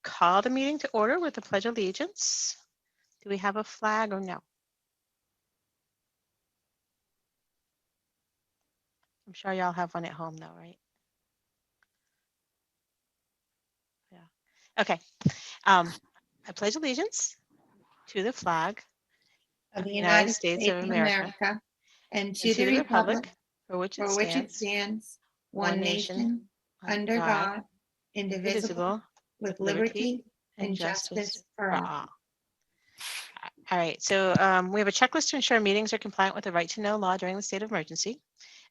call the meeting to order with the Pledge of Allegiance. Do we have a flag or no? I'm sure y'all have one at home though, right? Yeah. Okay. I pledge allegiance to the flag of the United States of America and to the republic for which for which it stands, one nation, under God, indivisible, with liberty and justice for all. All right, so we have a checklist to ensure meetings are compliant with the right to know law during the state of emergency.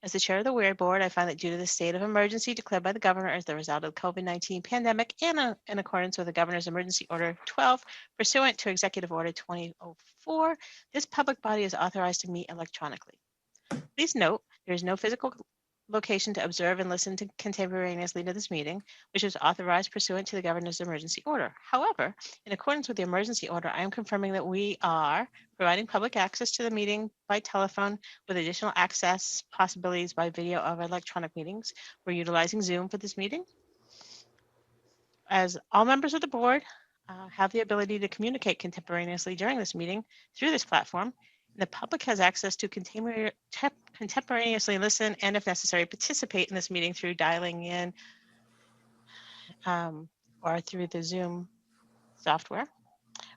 As the chair of the Weare board, I find that due to the state of emergency declared by the governor as the result of the COVID-19 pandemic and in accordance with the governor's emergency order 12, pursuant to executive order 2004, this public body is authorized to meet electronically. Please note, there is no physical location to observe and listen to contemporaneously to this meeting, which is authorized pursuant to the governor's emergency order. However, in accordance with the emergency order, I am confirming that we are providing public access to the meeting by telephone with additional access possibilities by video of electronic meetings. We're utilizing Zoom for this meeting. As all members of the board have the ability to communicate contemporaneously during this meeting through this platform, the public has access to contemporaneously listen and, if necessary, participate in this meeting through dialing in or through the Zoom software.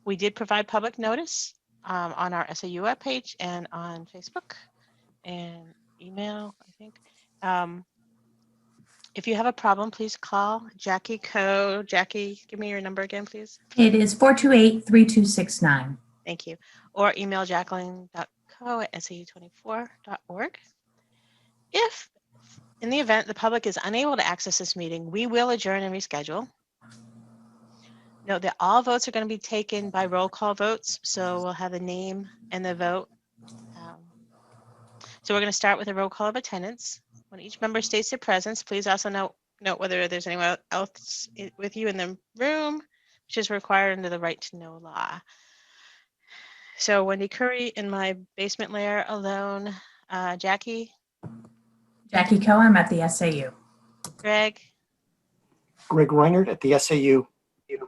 We did provide public notice on our SAU webpage and on Facebook and email, I think. If you have a problem, please call Jackie Coe. Jackie, give me your number again, please. It is 428-3269. Thank you. Or email jacqueline.coe@sau24.org. If, in the event the public is unable to access this meeting, we will adjourn and reschedule. Note that all votes are going to be taken by roll call votes, so we'll have the name and the vote. So we're going to start with a roll call of attendance. When each member states their presence, please also note whether there's anyone else with you in the room, which is required under the right to know law. So Wendy Curry in my basement lair alone. Jackie? Jackie Coe, I'm at the SAU. Greg? Greg Reinert at the SAU. Great.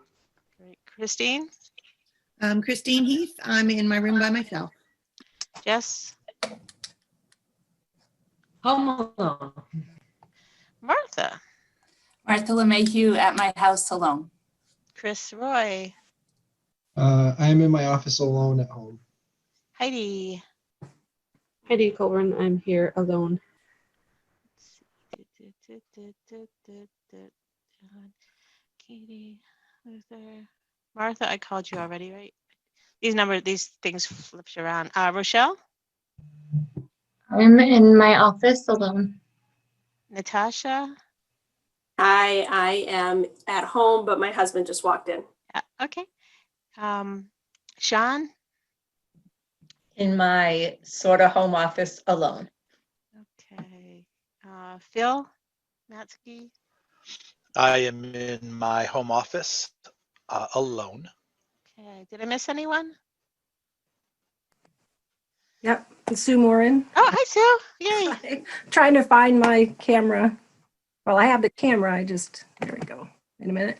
Christine? Christine Heath, I'm in my room by myself. Jess? Home alone. Martha? Martha LeMahieu at my house alone. Chris Roy? I'm in my office alone at home. Heidi? Heidi Colburn, I'm here alone. Katie, Luther. Martha, I called you already, right? These things flips around. Rochelle? I'm in my office alone. Natasha? Hi, I am at home, but my husband just walked in. Okay. Sean? In my sort of home office alone. Okay. Phil? Matsky? I am in my home office alone. Okay. Did I miss anyone? Yep, Sue Morin. Oh, hi, Sue. Yay. Trying to find my camera. Well, I have the camera. There we go. In a minute.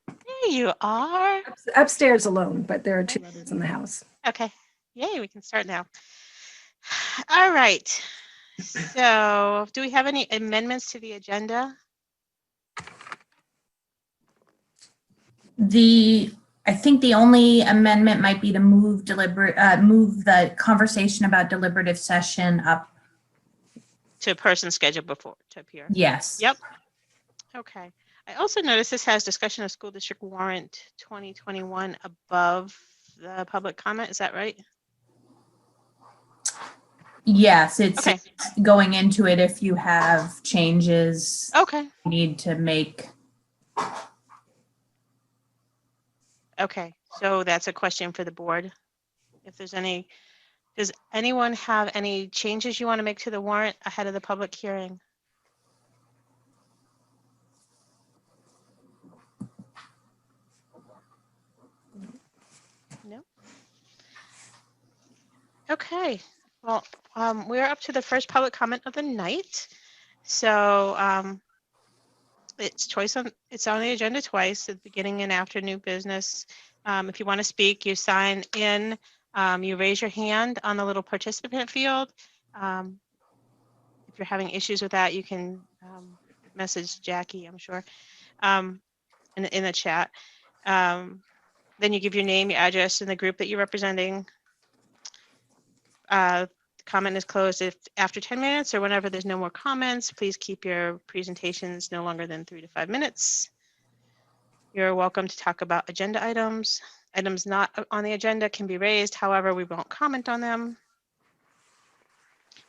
There you are. Upstairs alone, but there are two others in the house. Okay. Yay, we can start now. All right. So, do we have any amendments to the agenda? I think the only amendment might be to move the conversation about deliberative session up. To a person scheduled before to appear. Yes. Yep. Okay. I also noticed this has discussion of school district warrant 2021 above the public comment. Is that right? Yes, it's okay. Going into it if you have changes. Okay. You need to make. Okay, so that's a question for the board. If there's any, does anyone have any changes you want to make to the warrant ahead of the public hearing? No? Okay, well, we're up to the first public comment of the night. So It's on the agenda twice, at the beginning and after new business. If you want to speak, you sign in, you raise your hand on the little participant field. If you're having issues with that, you can message Jackie, I'm sure, in the chat. Then you give your name, your address, and the group that you're representing. Comment is closed if after 10 minutes or whenever there's no more comments. Please keep your presentations no longer than 3 to 5 minutes. You're welcome to talk about agenda items. Items not on the agenda can be raised. However, we won't comment on them.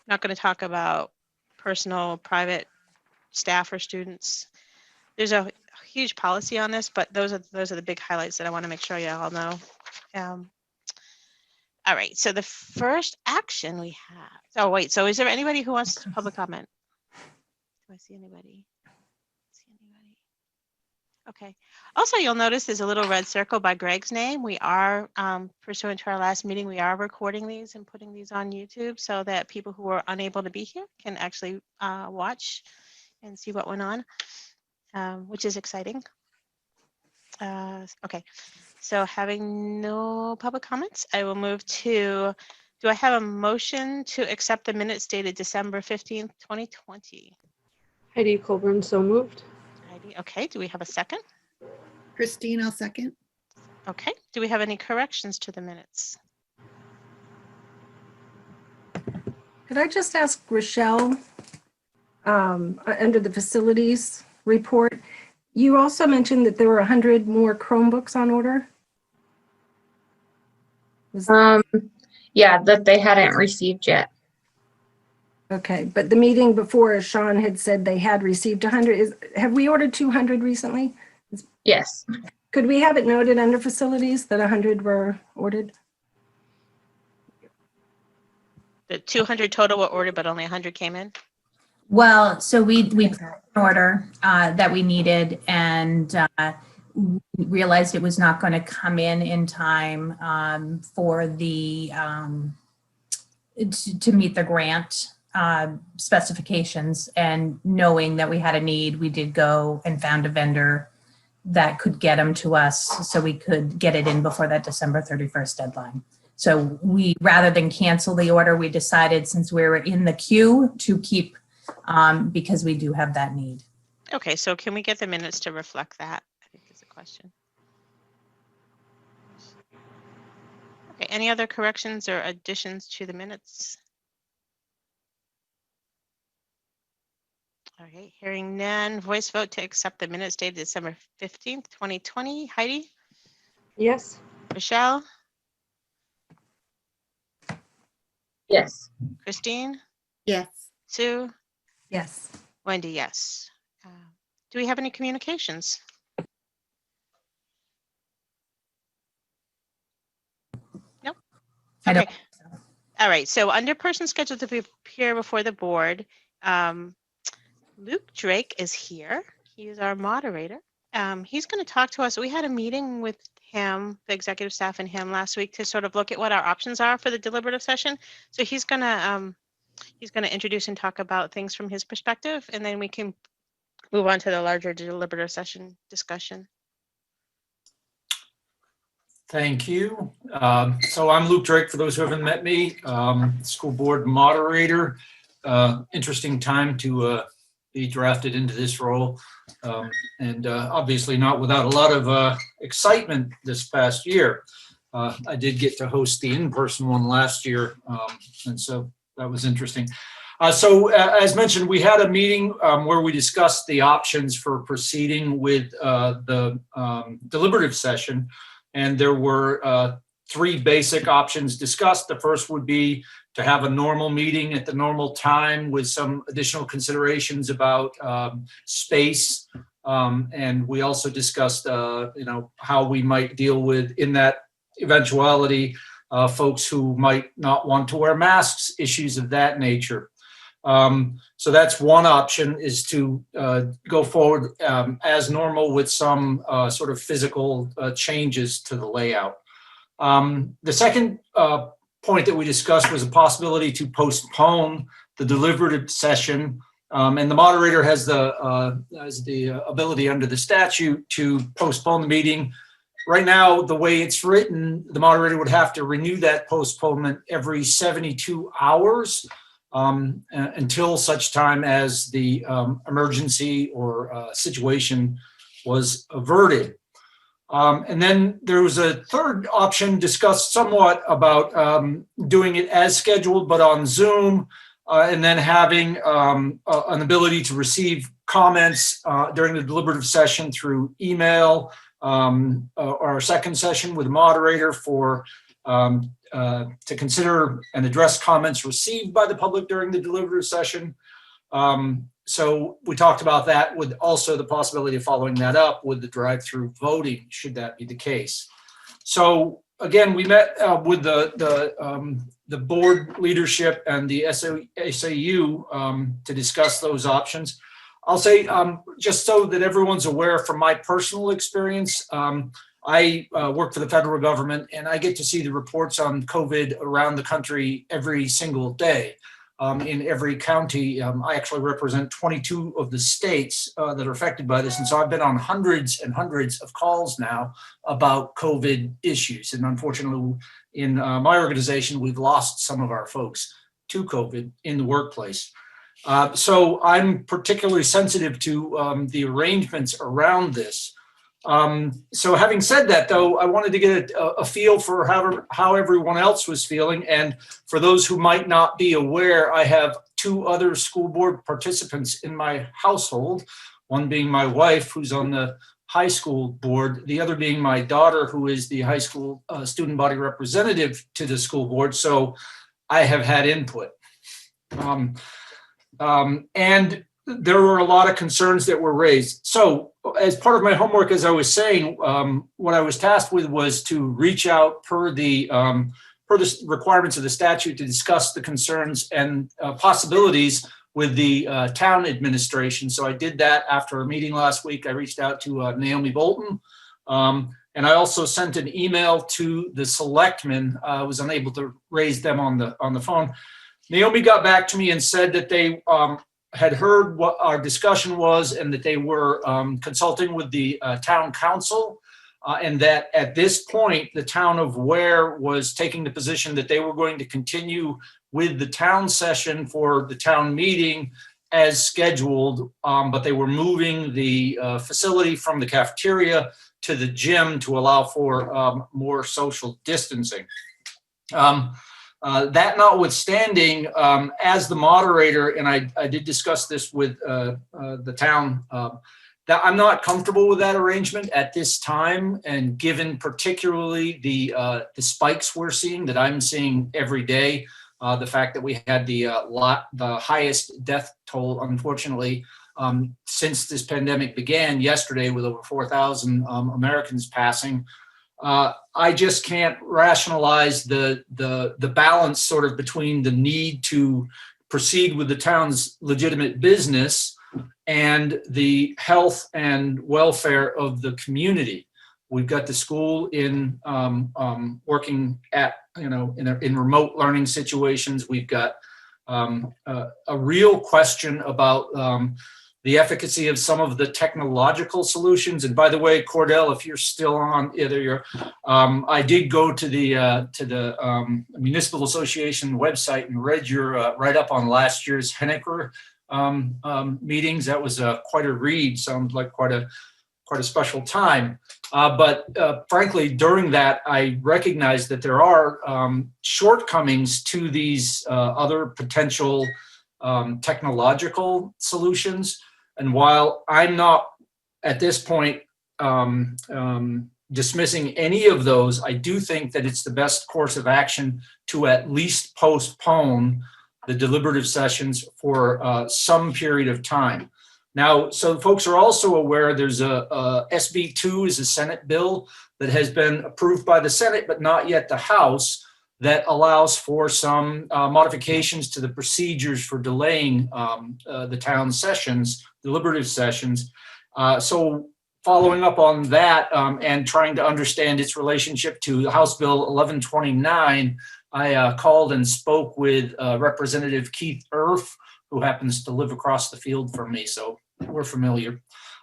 Not going to talk about personal, private staff or students. There's a huge policy on this, but those are the big highlights that I want to make sure you all know. All right, so the first action we have. Oh, wait, so is there anybody who wants to public comment? Do I see anybody? Okay. Also, you'll notice there's a little red circle by Greg's name. We are, pursuant to our last meeting, we are recording these and putting these on YouTube so that people who are unable to be here can actually watch and see what went on, which is exciting. Okay. So having no public comments, I will move to, do I have a motion to accept the minutes dated December 15th, 2020? Heidi Colburn, so moved. Heidi, okay, do we have a second? Christine, I'll second. Okay, do we have any corrections to the minutes? Could I just ask Rochelle, under the facilities report, you also mentioned that there were 100 more Chromebooks on order? Yeah, that they hadn't received yet. Okay, but the meeting before, Sean had said they had received 100. Have we ordered 200 recently? Yes. Could we have it noted under facilities that 100 were ordered? The 200 total were ordered, but only 100 came in? Well, so we put an order that we needed, and we realized it was not going to come in time for the to meet the grant specifications. And knowing that we had a need, we did go and found a vendor that could get them to us so we could get it in before that December 31st deadline. So we, rather than cancel the order, we decided, since we were in the queue, to keep because we do have that need. Okay, so can we get the minutes to reflect that? I think is the question. Okay, any other corrections or additions to the minutes? All right, hearing none, voice vote to accept the minutes dated December 15th, 2020. Heidi? Yes. Rochelle? Yes. Christine? Yes. Sue? Yes. Wendy, yes. Do we have any communications? Nope. I Okay. don't- All right. So under person scheduled to appear before the board, Luke Drake is here. He is our moderator. He's going to talk to us. We had a meeting with him, the executive staff and him last week, to sort of look at what our options are for the deliberative session. So he's going to introduce and talk about things from his perspective, and then we can move on to the larger deliberative session discussion. Thank you. So I'm Luke Drake, for those who haven't met me, school board moderator. Interesting time to be drafted into this role, and obviously not without a lot of excitement this past year. I did get to host the in-person one last year, and so that was interesting. So as mentioned, we had a meeting where we discussed the options for proceeding with the deliberative session. And there were 3 basic options discussed. The first would be to have a normal meeting at the normal time with some additional considerations about space. And we also discussed, how we might deal with, in that eventuality, folks who might not want to wear masks, issues of that nature. So that's one option, is to go forward as normal with some sort of physical changes to the layout. The second point that we discussed was a possibility to postpone the deliberative session And the moderator has the ability under the statute to postpone the meeting. Right now, the way it's written, the moderator would have to renew that postponement every 72 hours until such time as the emergency or situation was averted. And then there was a third option discussed somewhat about doing it as scheduled, but on Zoom, and then having an ability to receive comments during the deliberative session through email, or a second session with the moderator to consider and address comments received by the public during the deliberative session. So we talked about that with also the possibility of following that up with the drive-through voting, should that be the case. So again, we met with the board leadership and the SAU to discuss those options. I'll say, just so that everyone's aware from my personal experience, I work for the federal government and I get to see the reports on COVID around the country every single day. In every county, I actually represent 22 of the states that are affected by this. And so I've been on hundreds and hundreds of calls now about COVID issues. And unfortunately, in my organization, we've lost some of our folks to COVID in the workplace. So I'm particularly sensitive to the arrangements around this. So having said that, though, I wanted to get a feel for how everyone else was feeling. And for those who might not be aware, I have two other school board participants in my household, one being my wife, who's on the high school board, the other being my daughter, who is the high school student body representative to the school board. So I have had input. And there were a lot of concerns that were raised. So as part of my homework, as I was saying, what I was tasked with was to reach out per the requirements of the statute to discuss the concerns and possibilities with the town administration. So I did that after a meeting last week. I reached out to Naomi Bolton. And I also sent an email to the selectmen. I was unable to raise them on the phone. Naomi got back to me and said that they had heard what our discussion was and that they were consulting with the town council, and that at this point, the town of Weare was taking the position that they were going to continue with the town session for the town meeting as scheduled, but they were moving the facility from the cafeteria to the gym to allow for more social distancing. That notwithstanding, as the moderator, and I did discuss this with the town, that I'm not comfortable with that arrangement at this time, and given particularly the spikes we're seeing, that I'm seeing every day, the fact that we had the highest death toll, unfortunately, since this pandemic began yesterday, with over 4,000 Americans passing. I just can't rationalize the balance sort of between the need to proceed with the town's legitimate business and the health and welfare of the community. We've got the school in working at, in remote learning situations. We've got a real question about the efficacy of some of the technological solutions. And by the way, Cordell, if you're still on, I did go to the Municipal Association website and read your write-up on last year's Henniker meetings. That was quite a read. Sounds like quite a special time. But frankly, during that, I recognized that there are shortcomings to these other potential technological solutions. And while I'm not at this point dismissing any of those, I do think that it's the best course of action to at least postpone the deliberative sessions for some period of time. Now, so folks are also aware there's a SB 2 is a Senate bill that has been approved by the Senate, but not yet the House, that allows for some modifications to the procedures for delaying the town sessions, deliberative sessions. So following up on that and trying to understand its relationship to House Bill 1129, I called and spoke with Representative Keith Erf who happens to live across the field from me, so we're familiar.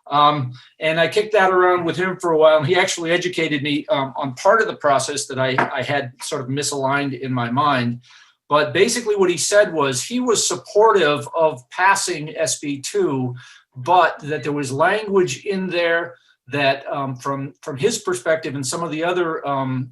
And I kicked that around with him for a while, and he actually educated me on part of the process that I had sort of misaligned in my mind. But basically what he said was he was supportive of passing SB2, but that there was language in there that from his perspective and some of the other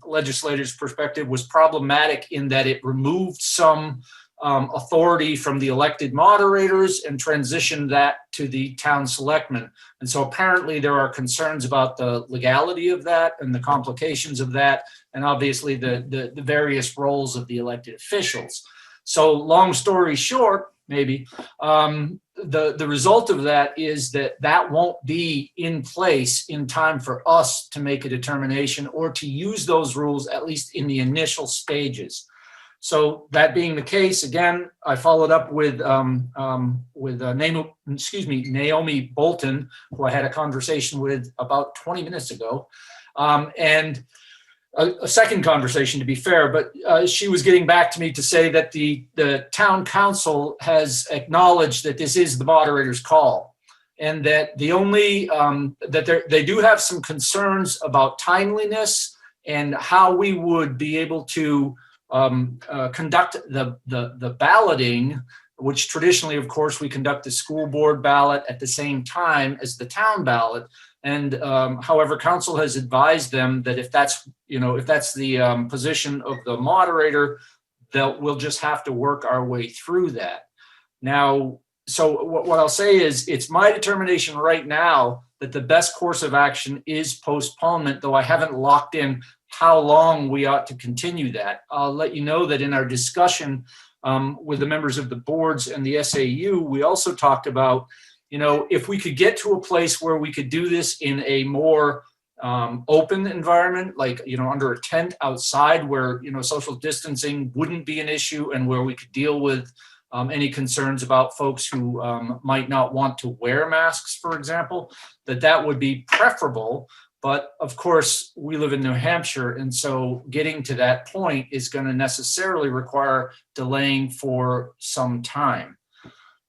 legislators' perspective was problematic in that it removed some authority from the elected moderators and transitioned that to the town selectmen. And so apparently there are concerns about the legality of that and the complications of that, and obviously the various roles of the elected officials. So long story short, maybe, the result of that is that won't be in place in time for us to make a determination or to use those rules, at least in the initial stages. So that being the case, again, I followed up with Naomi Bolton, who I had a conversation with about 20 minutes ago, and a second conversation, to be fair, but she was getting back to me to say that the town council has acknowledged that this is the moderator's call, and that the only they do have some concerns about timeliness and how we would be able to conduct the balloting, which traditionally, of course, we conduct the school board ballot at the same time as the town ballot. And however, council has advised them that if that's the position of the moderator, we'll just have to work our way through that. Now, so what I'll say is it's my determination right now that the best course of action is postponement, though I haven't locked in how long we ought to continue that. I'll let you know that in our discussion with the members of the boards and the SAU, we also talked about, if we could get to a place where we could do this in a more open environment, like, under a tent outside where, social distancing wouldn't be an issue and where we could deal with any concerns about folks who might not want to wear masks, for example, that would be preferable. But of course, we live in New Hampshire, and so getting to that point is going to necessarily require delaying for some time.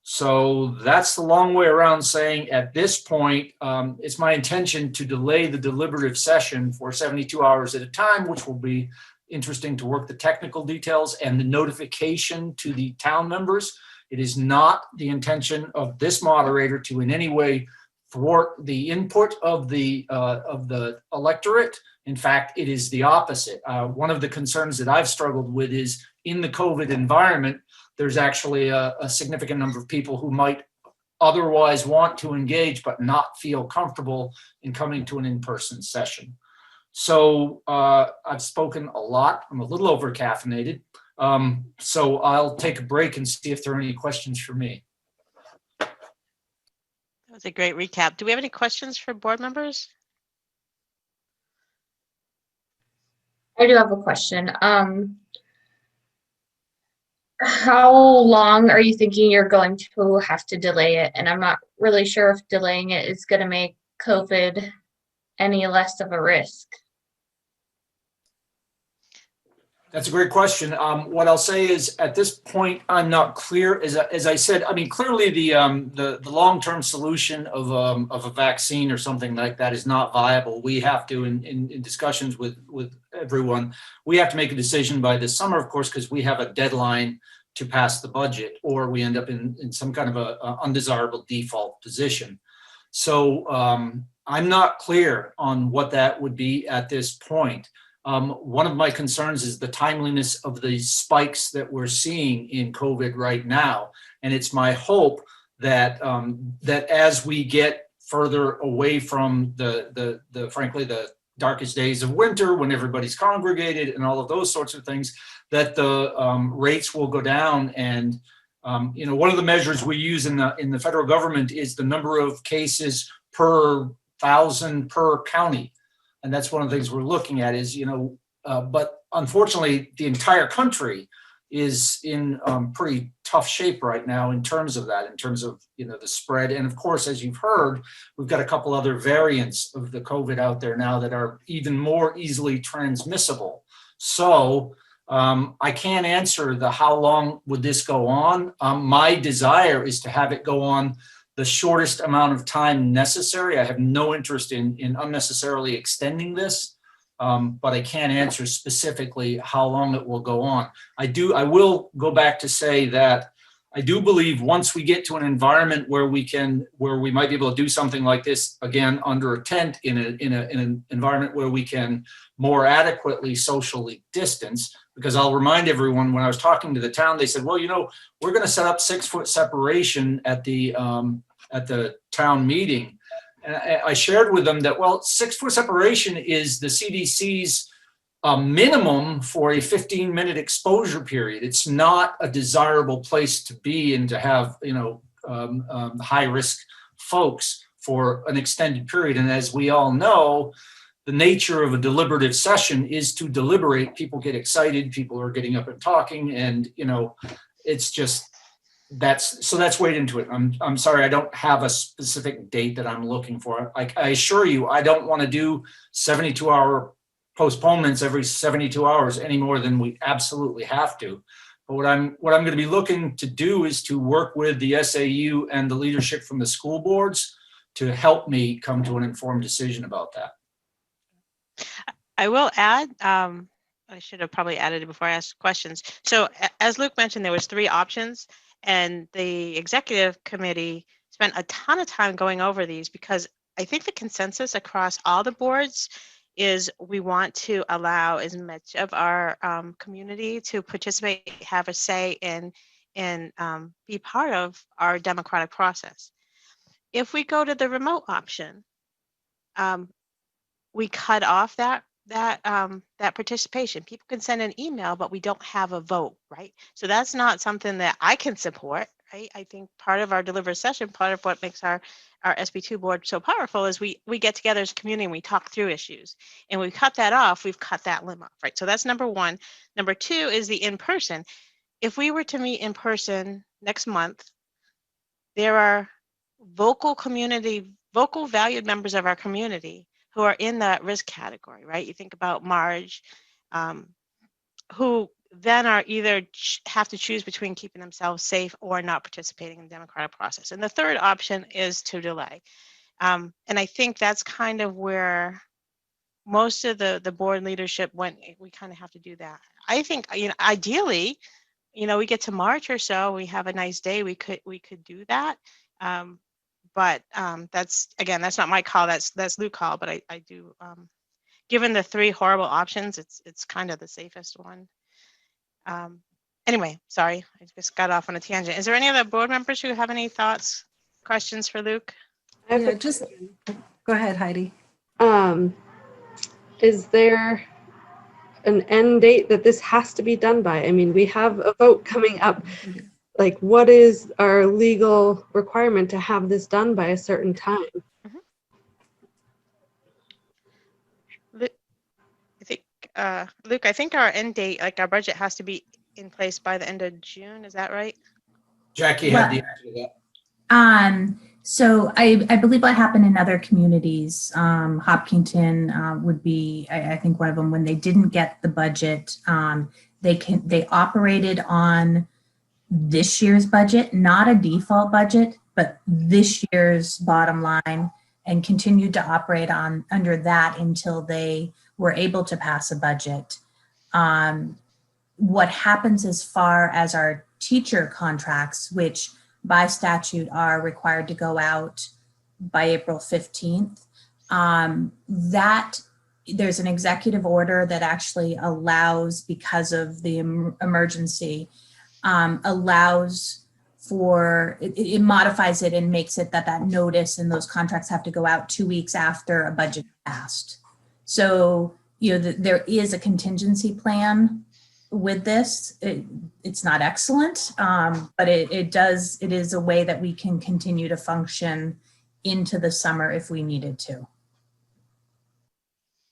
So that's the long way around saying at this point, it's my intention to delay the deliberative session for 72 hours at a time, which will be interesting to work the technical details and the notification to the town members. It is not the intention of this moderator to in any way thwart the input of the electorate. In fact, it is the opposite. One of the concerns that I've struggled with is in the COVID environment, there's actually a significant number of people who might otherwise want to engage but not feel comfortable in coming to an in-person session. So I've spoken a lot. I'm a little over caffeinated. So I'll take a break and see if there are any questions for me. That was a great recap. Do we have any questions for board members? I do have a question. How long are you thinking you're going to have to delay it? And I'm not really sure if delaying it is going to make COVID any less of a risk. That's a great question. What I'll say is at this point, I'm not clear. As I said, I mean, clearly the long-term solution of a vaccine or something like that is not viable. We have to, in discussions with everyone, we have to make a decision by this summer, of course, because we have a deadline to pass the budget, or we end up in some kind of a undesirable default position. So I'm not clear on what that would be at this point. One of my concerns is the timeliness of the spikes that we're seeing in COVID right now. And it's my hope that that as we get further away from frankly, the darkest days of winter when everybody's congregated and all of those sorts of things, that the rates will go down. And one of the measures we use in the federal government is the number of cases per 1,000 per county. And that's one of the things we're looking at is, but unfortunately, the entire country is in pretty tough shape right now in terms of that, in terms of, the spread. And of course, as you've heard, we've got a couple other variants of the COVID out there now that are even more easily transmissible. So I can't answer the how long would this go on. My desire is to have it go on the shortest amount of time necessary. I have no interest in unnecessarily extending this, but I can't answer specifically how long it will go on. I will go back to say that I do believe once we get to an environment where we might be able to do something like this again under a tent in an environment where we can more adequately socially distance. Because I'll remind everyone, when I was talking to the town, they said, well, we're going to set up 6-foot separation at the town meeting. And I shared with them that, well, 6-foot separation is the CDC's minimum for a 15-minute exposure period. It's not a desirable place to be and to have, high-risk folks for an extended period. And as we all know, the nature of a deliberative session is to deliberate. People get excited, people are getting up and talking, and it's just that's weighed into it. I'm sorry, I don't have a specific date that I'm looking for. I assure you, I don't want to do 72-hour postponements every 72 hours any more than we absolutely have to. But what I'm going to be looking to do is to work with the SAU and the leadership from the school boards to help me come to an informed decision about that. I will add, I should have probably added it before I asked questions. So as Luke mentioned, there was 3 options, and the executive committee spent a ton of time going over these, because I think the consensus across all the boards is we want to allow as much of our community to participate, have a say, and be part of our democratic process. If we go to the remote option, we cut off that participation. People can send an email, but we don't have a vote, right? So that's not something that I can support, right? I think part of our deliberative session, part of what makes our SB2 board so powerful is we get together as a community and we talk through issues. And we cut that off, we've cut that limb off, right? So that's number 1. Number 2 is the in-person. If we were to meet in person next month, there are vocal valued members of our community who are in that risk category, right? You think about Marge, who then are either have to choose between keeping themselves safe or not participating in the democratic process. And the third option is to delay. And I think that's kind of where most of the board leadership went. We kind of have to do that. I think, ideally, we get to March or so, we have a nice day, we could do that. But that's not my call. That's Luke's call. But I do, given the 3 horrible options, it's kind of the safest one. Anyway, sorry, I just got off on a tangent. Is there any other board members who have any thoughts, questions for Luke? I have Yeah, a just go ahead, Heidi. Is there an end date that this has to be done by? I mean, we have a vote coming up. Like, what is our legal requirement to have this done by a certain time? Luke, I think our end date, like our budget, has to be in place by the end of June. Is that right? Jackie had the answer to that. So I believe what happened in other communities, Hopkinton would be, I think, one of them. When they didn't get the budget, they operated on this year's budget, not a default budget, but this year's bottom line, and continued to operate under that until they were able to pass a budget. What happens as far as our teacher contracts, which by statute are required to go out by April 15th, that there's an executive order that actually allows, because of the emergency, allows for, it modifies it and makes it that notice and those contracts have to go out 2 weeks after a budget passed. So, there is a contingency plan with this. It's not excellent, but it is a way that we can continue to function into the summer if we needed to.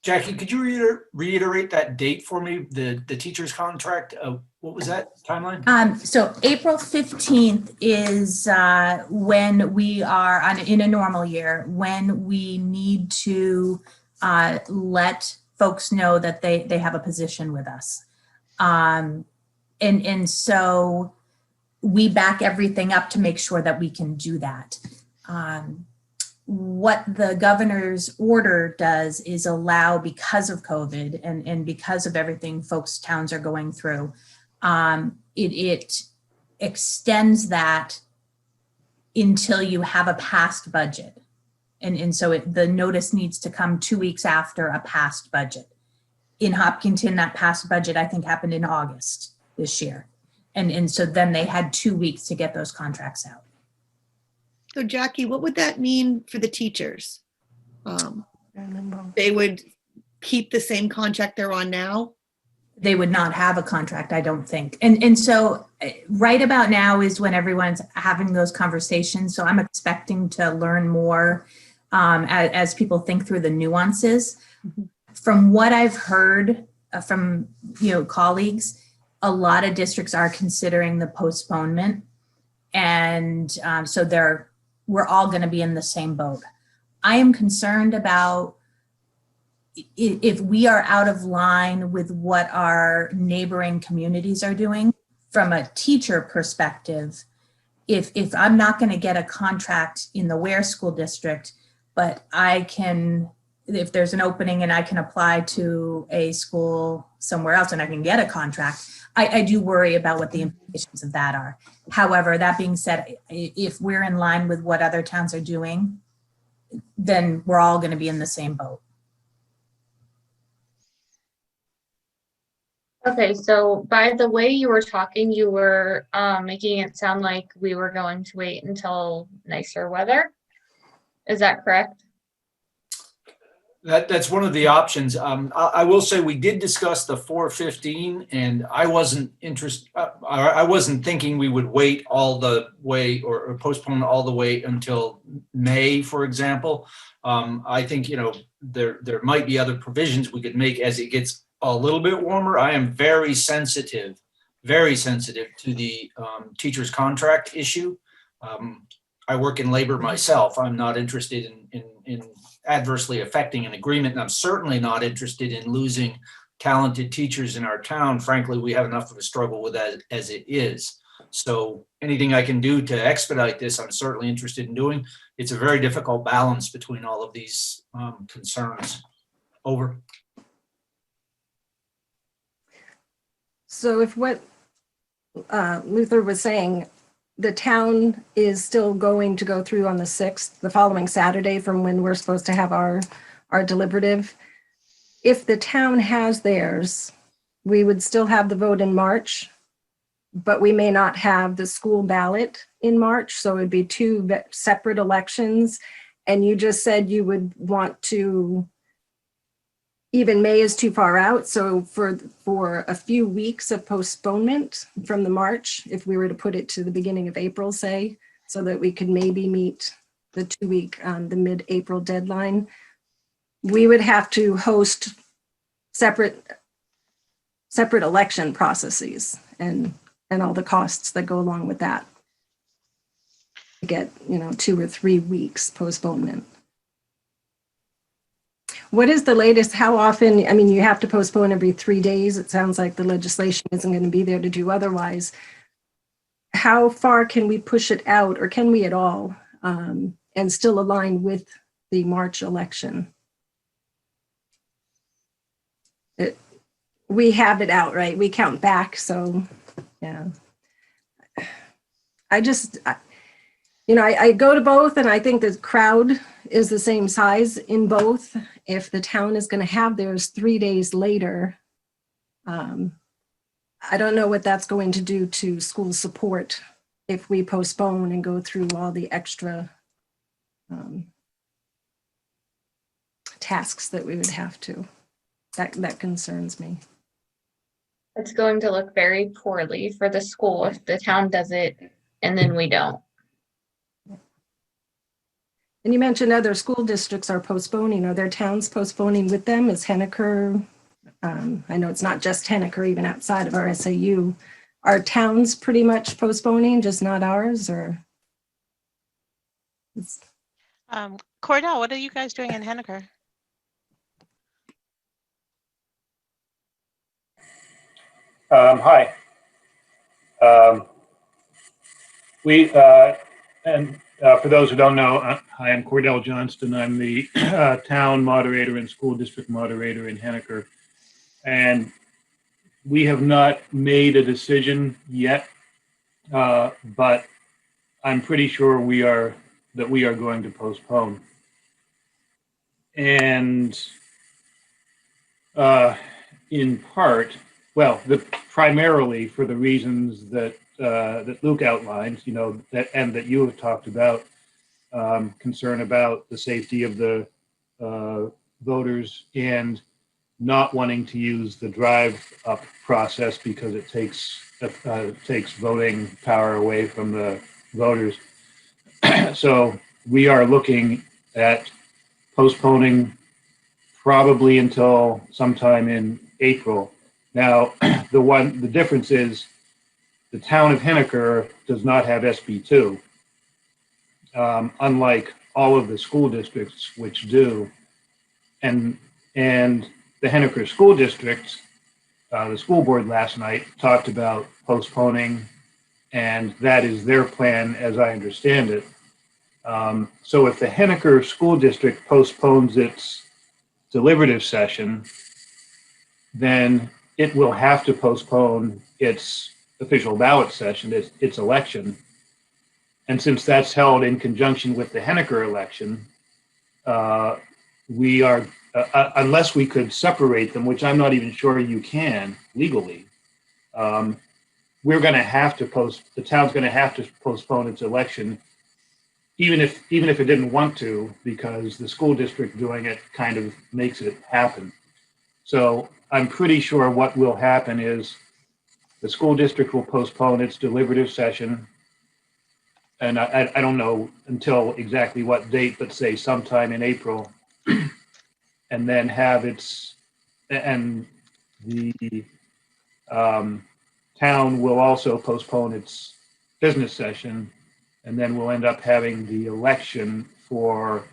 Jackie, could you reiterate that date for me? The teacher's contract, what was that timeline? So April 15th is when we are in a normal year, when we need to let folks know that they have a position with us. And so we back everything up to make sure that we can do that. What the governor's order does is allow, because of COVID and because of everything folks, towns are going through, it extends that until you have a passed budget. And so the notice needs to come 2 weeks after a passed budget. In Hopkinton, that passed budget, I think, happened in August this year. And so then they had 2 weeks to get those contracts out. So Jackie, what would that mean for the teachers? They would keep the same contract they're on now? They would not have a contract, I don't think. And so right about now is when everyone's having those conversations. So I'm expecting to learn more as people think through the nuances. Mm-hmm. From what I've heard from colleagues, a lot of districts are considering the postponement. And so we're all going to be in the same boat. I am concerned about if we are out of line with what our neighboring communities are doing from a teacher perspective. If I'm not going to get a contract in the Weare School District, but if there's an opening and I can apply to a school somewhere else and I can get a contract, I do worry about what the implications of that are. However, that being said, if we're in line with what other towns are doing, then we're all going to be in the same boat. Okay, so by the way you were talking, you were making it sound like we were going to wait until nicer weather. Is that correct? That's one of the options. I will say we did discuss the 415, and I wasn't interested. I wasn't thinking we would wait all the way or postpone all the way until May, for example. I think there might be other provisions we could make as it gets a little bit warmer. I am very sensitive to the teacher's contract issue. I work in labor myself. I'm not interested in adversely affecting an agreement, and I'm certainly not interested in losing talented teachers in our town. Frankly, we have enough of a struggle with that as it is. So anything I can do to expedite this, I'm certainly interested in doing. It's a very difficult balance between all of these concerns. Over. So if what Luther was saying, the town is still going to go through on the 6th, the following Saturday from when we're supposed to have our deliberative. If the town has theirs, we would still have the vote in March, but we may not have the school ballot in March. So it'd be 2 separate elections. And you just said you would want to, even May is too far out. So for a few weeks of postponement from the March, if we were to put it to the beginning of April, say, so that we could maybe meet the 2-week, the mid-April deadline, we would have to host separate election processes and all the costs that go along with that. To get 2 or 3 weeks postponement. What is the latest? How often? I mean, you have to postpone every 3 days. It sounds like the legislation isn't going to be there to do otherwise. How far can we push it out, or can we at all, and still align with the March election? We have it out, right? We count back. So, yeah. I go to both, and I think the crowd is the same size in both. If the town is going to have theirs 3 days later, I don't know what that's going to do to school support if we postpone and go through all the extra tasks that we would have to. That concerns me. It's going to look very poorly for the school if the town does it and then we don't. And you mentioned other school districts are postponing. Are there towns postponing with them? Is Henniker, I know it's not just Henniker, even outside of our SAU. Are towns pretty much postponing, just not ours, or? Cordell, what are you guys doing in Henniker? Hi. For those who don't know, I am Cordell Johnston. I'm the town moderator and school district moderator in Henniker. And we have not made a decision yet, but I'm pretty sure we are going to postpone. And in part, primarily for the reasons that Luke outlined, that you have talked about, concern about the safety of the voters and not wanting to use the drive-up process because it takes voting power away from the voters. So we are looking at postponing probably until sometime in April. Now, the difference is the town of Henniker does not have SB2, unlike all of the school districts which do. And the Henniker School District, the school board last night talked about postponing, and that is their plan as I understand it. So if the Henniker School District postpones its deliberative session, then it will have to postpone its official ballot session, its election. And since that's held in conjunction with the Henniker election, we are, unless we could separate them, which I'm not even sure you can legally, we're going to have to the town's going to have to postpone its election, even if it didn't want to, because the school district doing it kind of makes it happen. So I'm pretty sure what will happen is the school district will postpone its deliberative session. And I don't know until exactly what date, but say sometime in April, and then have and the town will also postpone its business session, and then we'll end up having the election for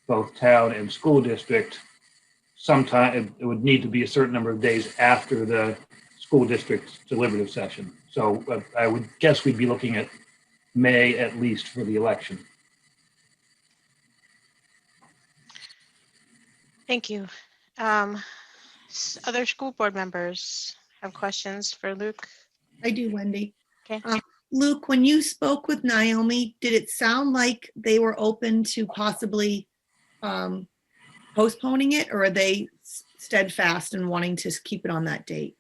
both town and school district sometime. It would need to be a certain number of days after the school district's deliberative session. So I would guess we'd be looking at May at least for the election. Thank you. Other school board members have questions for Luke? I do, Wendy. Okay. Luke, when you spoke with Naomi, did it sound like they were open to possibly postponing it, or are they steadfast in wanting to keep it on that date?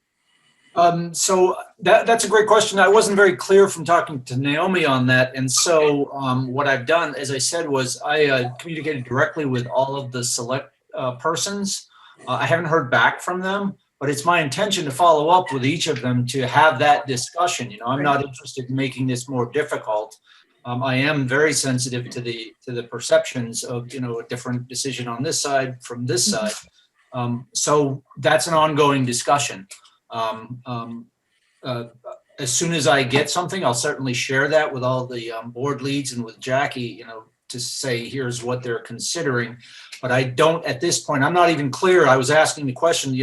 So that's a great question. I wasn't very clear from talking to Naomi on that. And so what I've done, as I said, was I communicated directly with all of the select persons. I haven't heard back from them, but it's my intention to follow up with each of them to have that discussion. I'm not interested in making this more difficult. I am very sensitive to the perceptions of, a different decision on this side from this side. So that's an ongoing discussion. As soon as I get something, I'll certainly share that with all the board leads and with Jackie, to say, here's what they're considering. But I don't, at this point, I'm not even clear. I was asking the question,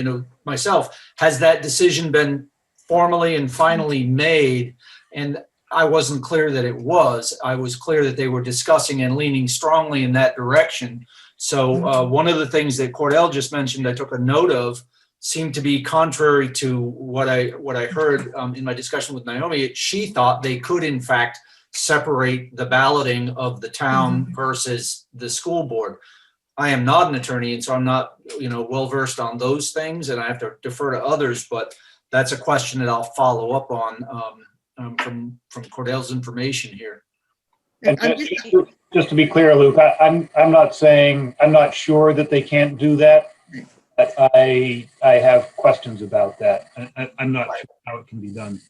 myself, has that decision been formally and finally made? And I wasn't clear that it was. I was clear that they were discussing and leaning strongly in that direction. So one of the things that Cordell just mentioned, I took a note of, seemed to be contrary to what I heard in my discussion with Naomi. She thought they could, in fact, separate the balloting of the town versus the school board. I am not an attorney, and so I'm not, well versed on those things, and I have to defer to others. But that's a question that I'll follow up on from Cordell's information here. And just to be clear, Luke, I'm not saying, I'm not sure that they can't do that. But I have questions about that. I'm not sure how it can be done.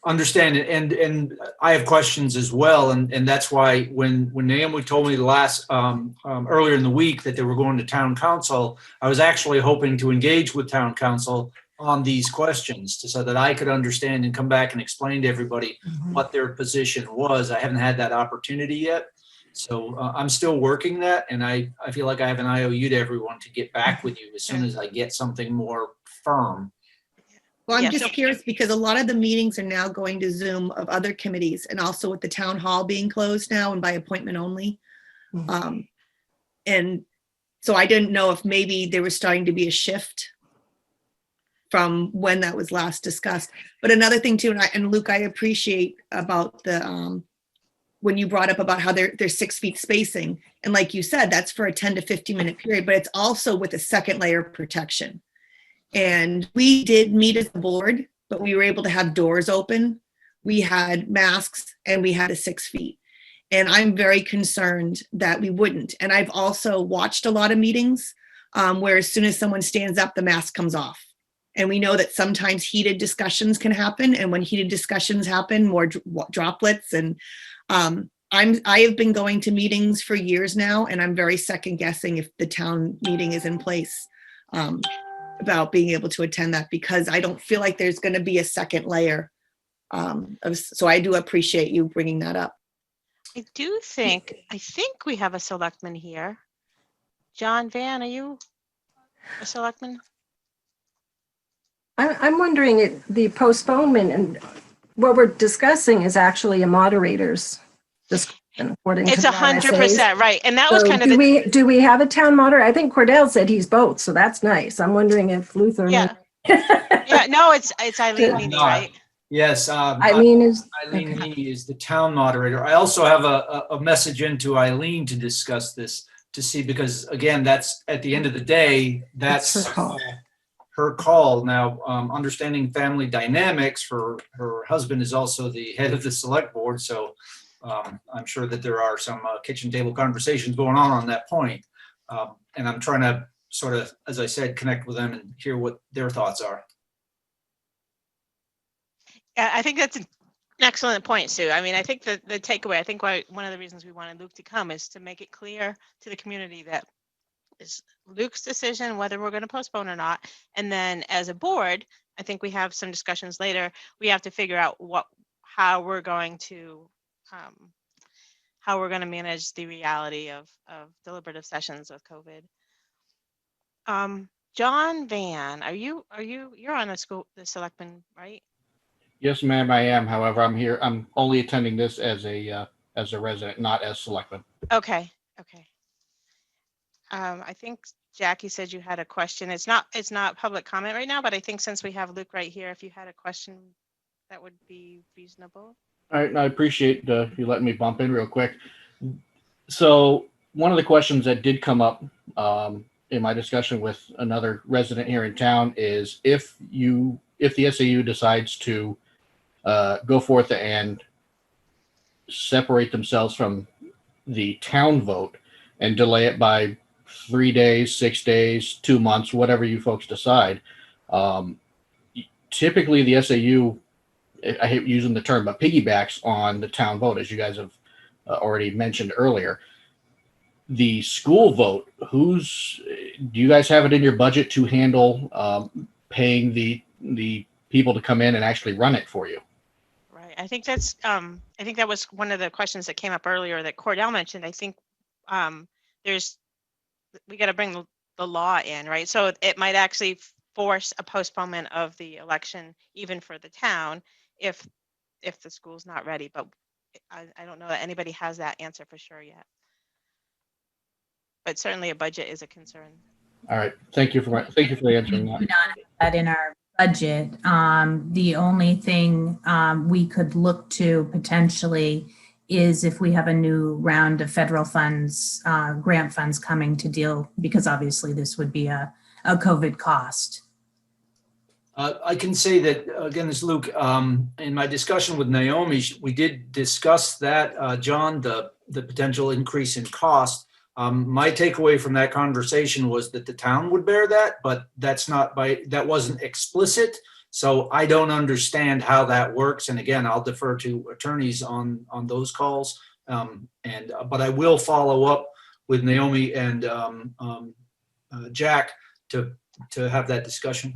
Understand it, and I have questions as well, and that's why when Naomi told me earlier in the week that they were going to town council, I was actually hoping to engage with town council on these questions so that I could understand and come back and explain to everybody what their position was. I haven't had that opportunity yet. So I'm still working that, and I feel like I have an IOU to everyone to get back with you as soon as I get something more firm. Well, I'm Yeah, just so- curious because a lot of the meetings are now going to Zoom of other committees and also with the town hall being closed now and by appointment only. And so I didn't know if maybe there was starting to be a shift from when that was last discussed. But another thing too, and Luke, I appreciate about the, when you brought up about how there's 6 feet spacing. And like you said, that's for a 10 to 15 minute period, but it's also with a second layer of protection. And we did meet as a board, but we were able to have doors open. We had masks and we had a 6 feet. And I'm very concerned that we wouldn't. And I've also watched a lot of meetings where as soon as someone stands up, the mask comes off. And we know that sometimes heated discussions can happen. And when heated discussions happen, more droplets. And I have been going to meetings for years now, and I'm very second guessing if the town meeting is in place about being able to attend that, because I don't feel like there's going to be a second layer. So I do appreciate you bringing that up. I think we have a selectman here. John Van, are you a selectman? I'm wondering, the postponement and what we're discussing is actually a moderator's discussion, according to It's the RSA's. 100% right. And that was So kind of do we have a town moderator? I think Cordell said he's both, so that's nice. I'm wondering if Luther. Yeah. Yeah, no, it's Eileen I'm Heaney, not. right? Yes. Eileen is. Eileen okay. Heaney is the town moderator. I also have a message into Eileen to discuss this, to see, because again, that's at the end of the day, that's It's her call. her call. Now, understanding family dynamics, for her husband is also the head of the select board. So I'm sure that there are some kitchen table conversations going on that point. And I'm trying to sort of, as I said, connect with them and hear what their thoughts are. Yeah, I think that's an excellent point, Sue. I mean, I think the takeaway, I think one of the reasons we wanted Luke to come is to make it clear to the community that it's Luke's decision whether we're going to postpone or not. And then as a board, I think we have some discussions later. We have to figure out how we're going to manage the reality of deliberative sessions with COVID. John Van, you're on the selectman, right? Yes, ma'am, I am. However, I'm only attending this as a resident, not as selectman. Okay. I think Jackie said you had a question. It's not public comment right now, but I think since we have Luke right here, if you had a question, that would be reasonable. All right, I appreciate you letting me bump in real quick. So one of the questions that did come up in my discussion with another resident here in town is if the SAU decides to go forth and separate themselves from the town vote and delay it by 3 days, 6 days, 2 months, whatever you folks decide. Typically, the SAU, I hate using the term, but piggybacks on the town vote, as you guys have already mentioned earlier. The school vote, do you guys have it in your budget to handle paying the people to come in and actually run it for you? Right. I think that was one of the questions that came up earlier that Cordell mentioned. I think we got to bring the law in, right? So it might actually force a postponement of the election, even for the town, if the school's not ready. But I don't know that anybody has that answer for sure yet. But certainly a budget is a concern. All right. Thank you for answering that. We do not have that in our budget. The only thing we could look to potentially is if we have a new round of federal funds, grant funds coming to deal, because obviously this would be a COVID cost. I can say that, again, this is Luke, in my discussion with Naomi, we did discuss that, John, the potential increase in cost. My takeaway from that conversation was that the town would bear that, but that wasn't explicit. So I don't understand how that works. And again, I'll defer to attorneys on those calls. But I will follow up with Naomi and Jack to have that discussion.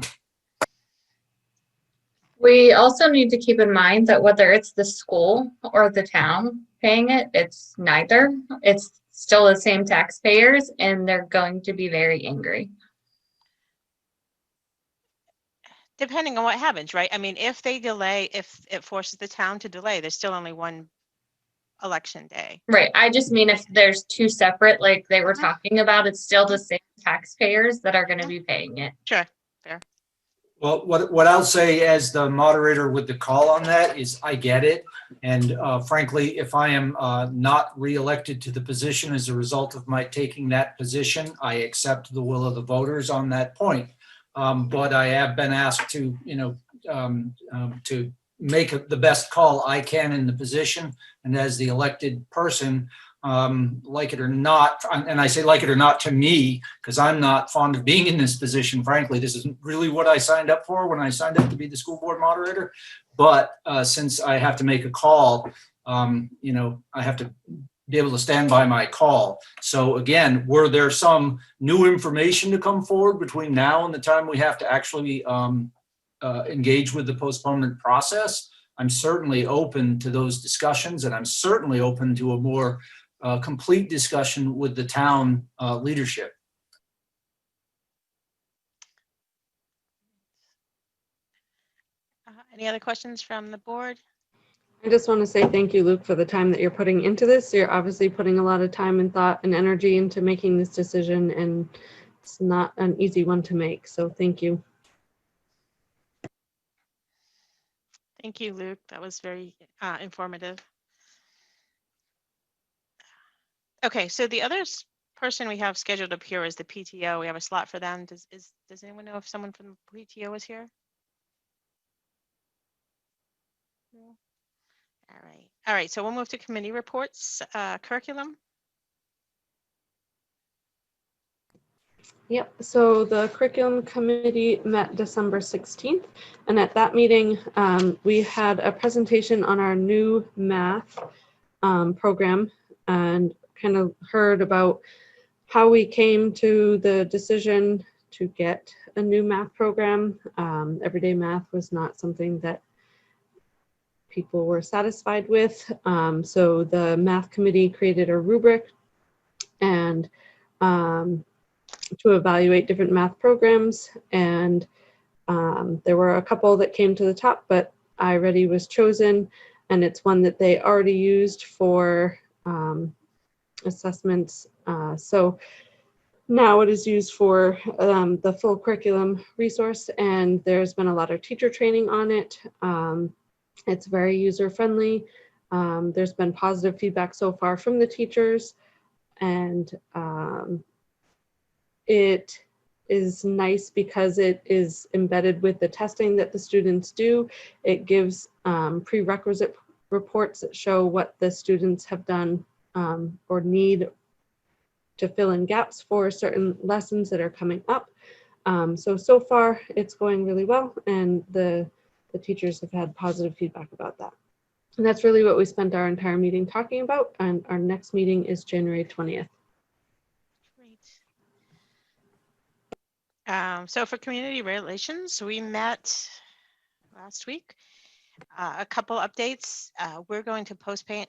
We also need to keep in mind that whether it's the school or the town paying it, it's neither. It's still the same taxpayers, and they're going to be very angry. depending on what happens, right? I mean, if they delay, if it forces the town to delay, there's still only one election day. Right. I just mean if there's two separate, like they were Mhm. talking about, it's still the same taxpayers that are going to be paying it. Sure, fair. Well, what I'll say as the moderator with the call on that is I get it. And frankly, if I am not reelected to the position as a result of my taking that position, I accept the will of the voters on that point. But I have been asked to, to make the best call I can in the position. And as the elected person, like it or not, and I say like it or not to me, because I'm not fond of being in this position, frankly. This isn't really what I signed up for when I signed up to be the school board moderator. But since I have to make a call, I have to be able to stand by my call. So again, were there some new information to come forward between now and the time we have to actually engage with the postponement process? I'm certainly open to those discussions, and I'm certainly open to a more complete discussion with the town leadership. Any other questions from the board? I just want to say thank you, Luke, for the time that you're putting into this. You're obviously putting a lot of time and thought and energy into making this decision, and it's not an easy one to make. So thank you. Thank you, Luke. That was very informative. Okay, so the other person we have scheduled up here is the PTO. We have a slot for them. Does anyone know if someone from the PTO is here? No. All right. So we'll move to committee reports. Curriculum. Yep, so the curriculum committee met December 16th, and at that meeting, we had a presentation on our new math program and kind of heard about how we came to the decision to get a new math program. Everyday math was not something that people were satisfied with, so the math committee created a rubric and to evaluate different math programs, and there were a couple that came to the top, but iReady was chosen, and it's one that they already used for assessments. So now it is used for the full curriculum resource, and there's been a lot of teacher training on it. It's very user-friendly. There's been positive feedback so far from the teachers, and it is nice because it is embedded with the testing that the students do. It gives prerequisite reports that show what the students have done or need to fill in gaps for certain lessons that are coming up. So far it's going really well, and the teachers have had positive feedback about that. And that's really what we spent our entire meeting talking about, and our next meeting is January 20th. So for community relations, we met last week. A couple updates. We're going to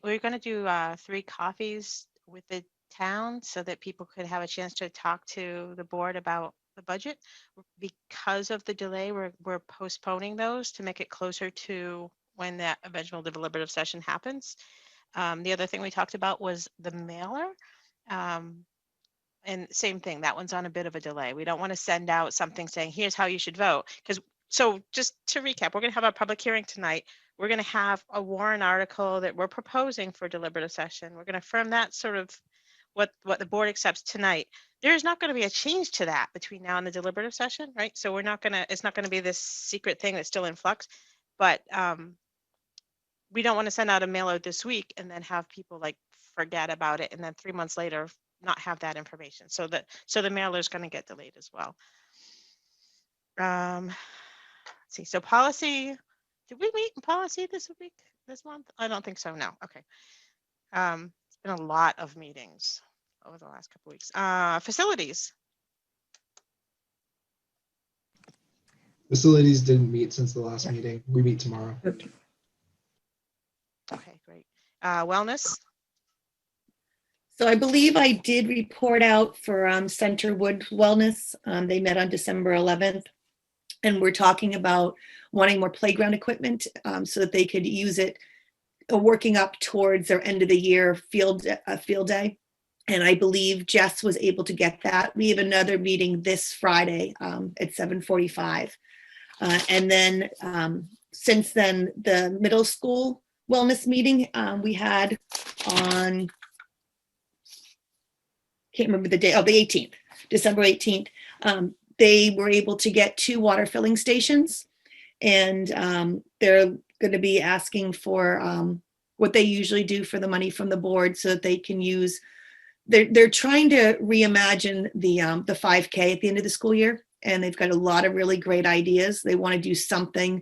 we're going to do 3 coffees with the town so that people could have a chance to talk to the board about the budget. Because of the delay, we're postponing those to make it closer to when that eventual deliberative session happens. The other thing we talked about was the mailer. And same thing, that one's on a bit of a delay. We don't want to send out something saying, here's how you should vote. So just to recap, we're going to have a public hearing tonight. We're going to have a warrant article that we're proposing for deliberative session. We're going to affirm that sort of what the board accepts tonight. There's not going to be a change to that between now and the deliberative session, right? So it's not going to be this secret thing that's still in flux. But we don't want to send out a mailer this week and then have people like forget about it and then 3 months later not have that information. So the mailer is going to get delayed as well. Let's see. So policy. Did we meet in policy this month? I don't think so. No. Okay. It's been a lot of meetings over the last couple weeks. Facilities. Facilities didn't meet since the last meeting. We meet tomorrow. Okay, great. Wellness. So I believe I did report out for Centerwood Wellness. They met on December 11th. And we're talking about wanting more playground equipment so that they could use it, working up towards their end of the year field day. And I believe Jess was able to get that. We have another meeting this Friday at 7:45. And then since then, the middle school wellness meeting we had on, can't remember the day, the 18th, December 18th. They were able to get 2 water filling stations, and they're going to be asking for what they usually do for the money from the board so that they can use. They're trying to reimagine the 5K at the end of the school year, and they've got a lot of really great ideas. They want to do something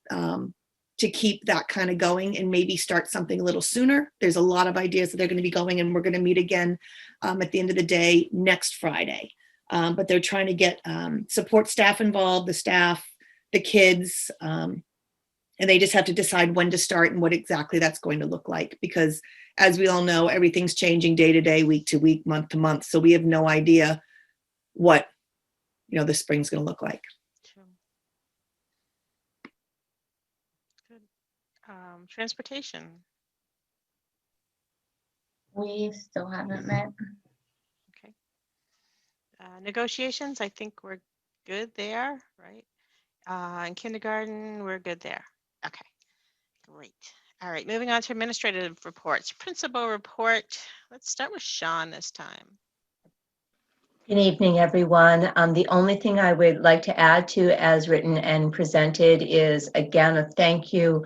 to keep that kind of going and maybe start something a little sooner. There's a lot of ideas that they're going to be going, and we're going to meet again at the end of the day next Friday. But they're trying to get support staff involved, the staff, the kids, and they just have to decide when to start and what exactly that's going to look like, because as we all know, everything's changing day to day, week to week, month to month. So we have no idea what, the spring's going to look like. True. Good. Transportation. We still haven't met. Okay. Negotiations, I think we're good there, right? In kindergarten, we're good there. Okay, great. All right, moving on to administrative reports. Principal report. Let's start with Sean this time. Good evening, everyone. The only thing I would like to add to as written and presented is, again, a thank you.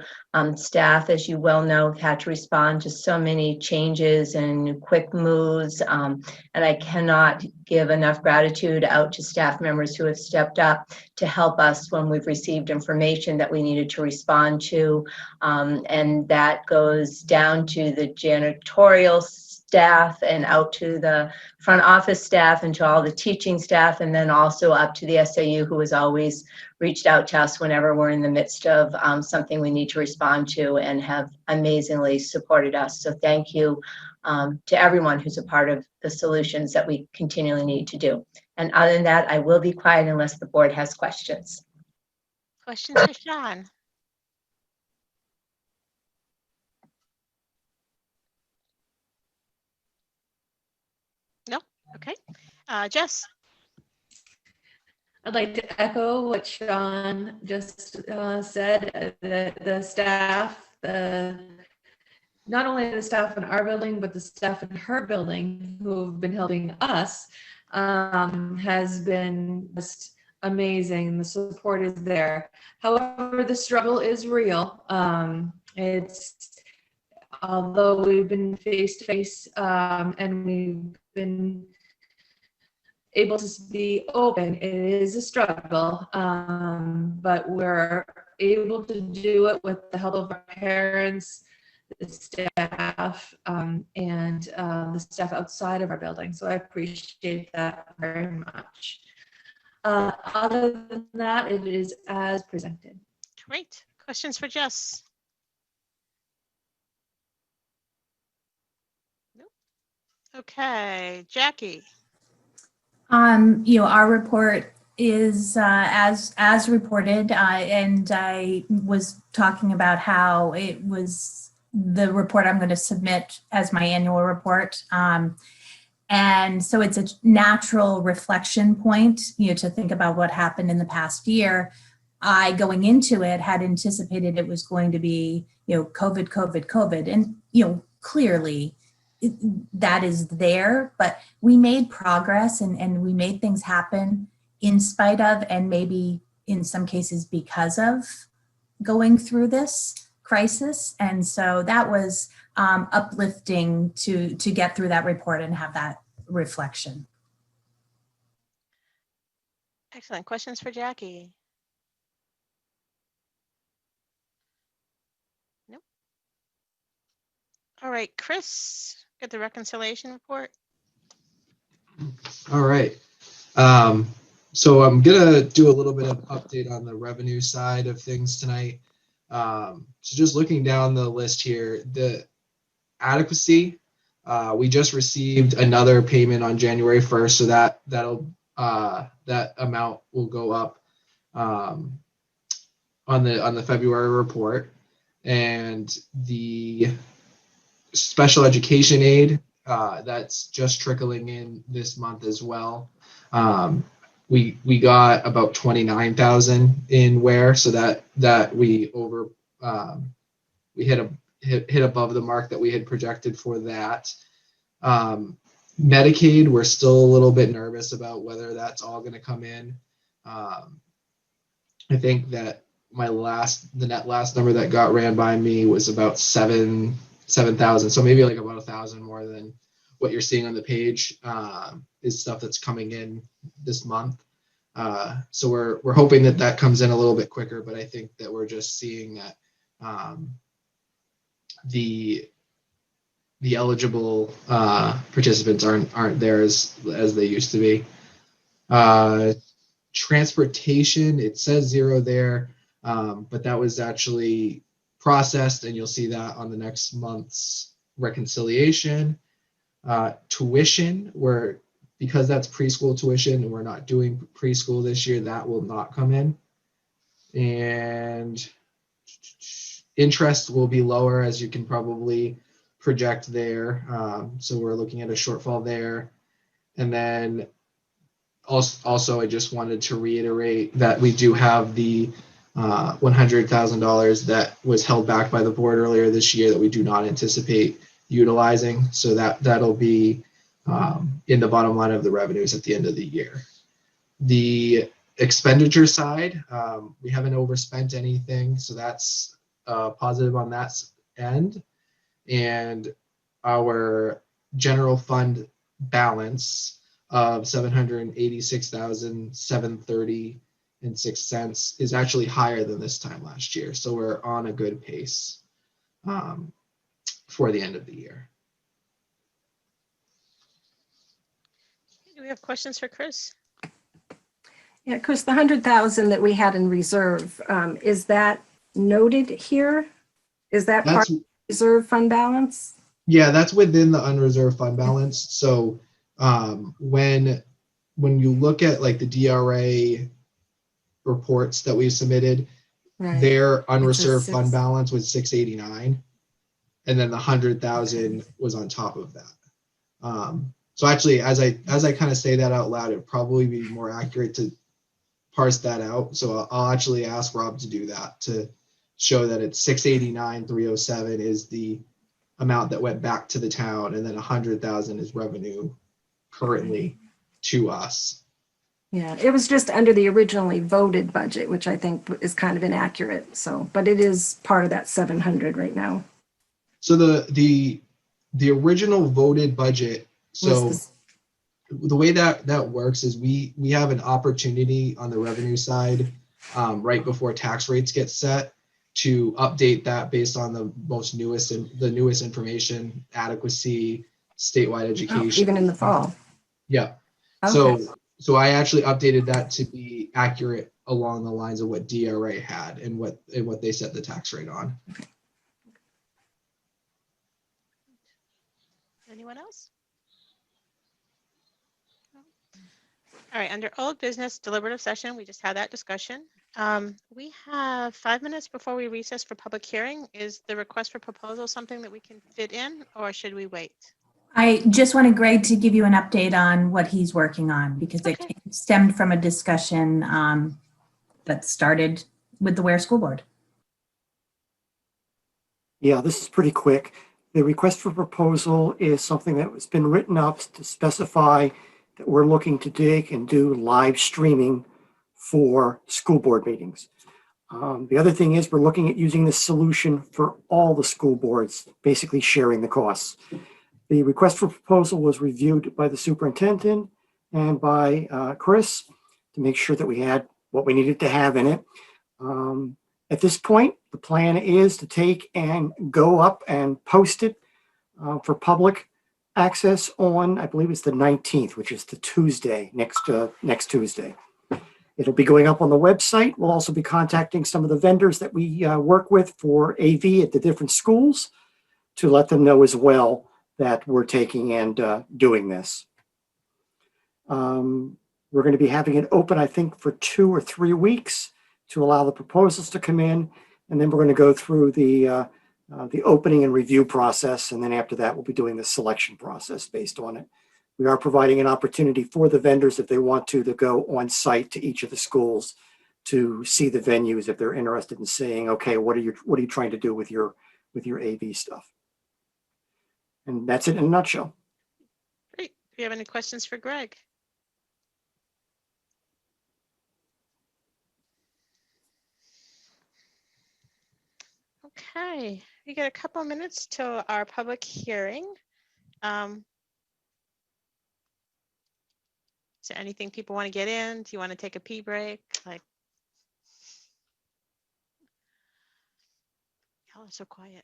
Staff, as you well know, have had to respond to so many changes and quick moves, and I cannot give enough gratitude out to staff members who have stepped up to help us when we've received information that we needed to respond to, and that goes down to the janitorial staff and out to the front office staff and to all the teaching staff, and then also up to the SAU, who has always reached out to us whenever we're in the midst of something we need to respond to, and have amazingly supported us. So thank you to everyone who's a part of the solutions that we continually need to do. And other than that, I will be quiet unless the board has questions. Questions for Sean? No? Okay. Jess? I'd like to echo what Sean just said. The staff, not only the staff in our building, but the staff in her building who have been helping us has been just amazing. The support is there. However, the struggle is real. Although we've been face to face and we've been able to be open, it is a struggle, but we're able to do it with the help of our parents, the staff, and the staff outside of our building. So I appreciate that very much. Other than that, it is as presented. Great. Questions for Jess? Nope. Okay, Jackie. Our report is as reported, and I was talking about how it was the report I'm going to submit as my annual report. And so it's a natural reflection point, to think about what happened in the past year. I, going into it, had anticipated it was going to be, COVID. And, clearly that is there, but we made progress and we made things happen in spite of, and maybe in some cases because of, going through this crisis. And so that was uplifting to get through that report and have that reflection. Excellent. Questions for Jackie? Nope. All right, Chris, get the reconciliation report. All right. So I'm gonna do a little bit of update on the revenue side of things tonight. So just looking down the list here, the adequacy, we just received another payment on January 1st, so that amount will go up on the February report, and the special education aid that's just trickling in this month as well. We got about 29,000 in Weare, so that we over we hit above the mark that we had projected for that. Medicaid, we're still a little bit nervous about whether that's all going to come in. I think that the net last number that got ran by me was about 7,000. So maybe like about 1,000 more than what you're seeing on the page is stuff that's coming in this month. So we're hoping that comes in a little bit quicker, but I think that we're just seeing that the eligible participants aren't there as they used to be. Transportation, it says 0 there, but that was actually processed, and you'll see that on the next month's reconciliation. Tuition, because that's preschool tuition and we're not doing preschool this year, that will not come in. And interest will be lower, as you can probably project there. So we're looking at a shortfall there. And then also, I just wanted to reiterate that we do have the $100,000 that was held back by the board earlier this year that we do not anticipate utilizing. So that'll be in the bottom line of the revenues at the end of the year. The expenditure side, we haven't overspent anything, so that's positive on that end. And our general fund balance of $786,730.06 is actually higher than this time last year. So we're on a good pace for the end of the year. Do we have questions for Chris? Yeah, Chris, the 100,000 that we had in reserve, is that noted here? Is that part of the reserve fund balance? Yeah, that's within the unreserved fund balance. So when you look at like the DRA reports that we submitted, Right. their unreserved fund balance was 689, and then the 100,000 was on top of that. So actually, as I kind of say that out loud, it'd probably be more accurate to parse that out. So I'll actually ask Rob to do that to show that it's 689,307 is the amount that went back to the town, and then 100,000 is revenue currently to us. Yeah, it was just under the originally voted budget, which I think is kind of inaccurate. So, but it is part of that 700 right now. So the original voted budget. So the way that works is we have an opportunity on the revenue side right before tax rates get set to update that based on the newest information, adequacy, statewide education. Even in the fall. Yeah. Okay. So I actually updated that to be accurate along the lines of what DRA had and what they set the tax rate on. Anyone else? All right, under old business deliberative session, we just had that discussion. We have 5 minutes before we recess for public hearing. Is the request for proposal something that we can fit in, or should we wait? I just wanted Greg to give you an update on what he's working on, because it stemmed from a discussion that started with the Weare School Board. Yeah, this is pretty quick. The request for proposal is something that has been written up to specify that we're looking to take and do live streaming for school board meetings. The other thing is we're looking at using this solution for all the school boards, basically sharing the costs. The request for proposal was reviewed by the superintendent and by Chris to make sure that we had what we needed to have in it. At this point, the plan is to take and go up and post it for public access on, I believe it's the 19th, which is the Tuesday, next Tuesday. It'll be going up on the website. We'll also be contacting some of the vendors that we work with for AV at the different schools to let them know as well that we're taking and doing this. We're going to be having it open, I think, for 2 or 3 weeks to allow the proposals to come in. And then we're going to go through the opening and review process. And then after that, we'll be doing the selection process based on it. We are providing an opportunity for the vendors, if they want to go on site to each of the schools to see the venues if they're interested in saying, okay, what are you trying to do with your AV stuff? And that's it in a nutshell. Great. Do you have any questions for Greg? Okay, we got a couple of minutes till our public hearing. Is there anything people want to get in? Do you want to take a pee break? Like, y'all are so quiet.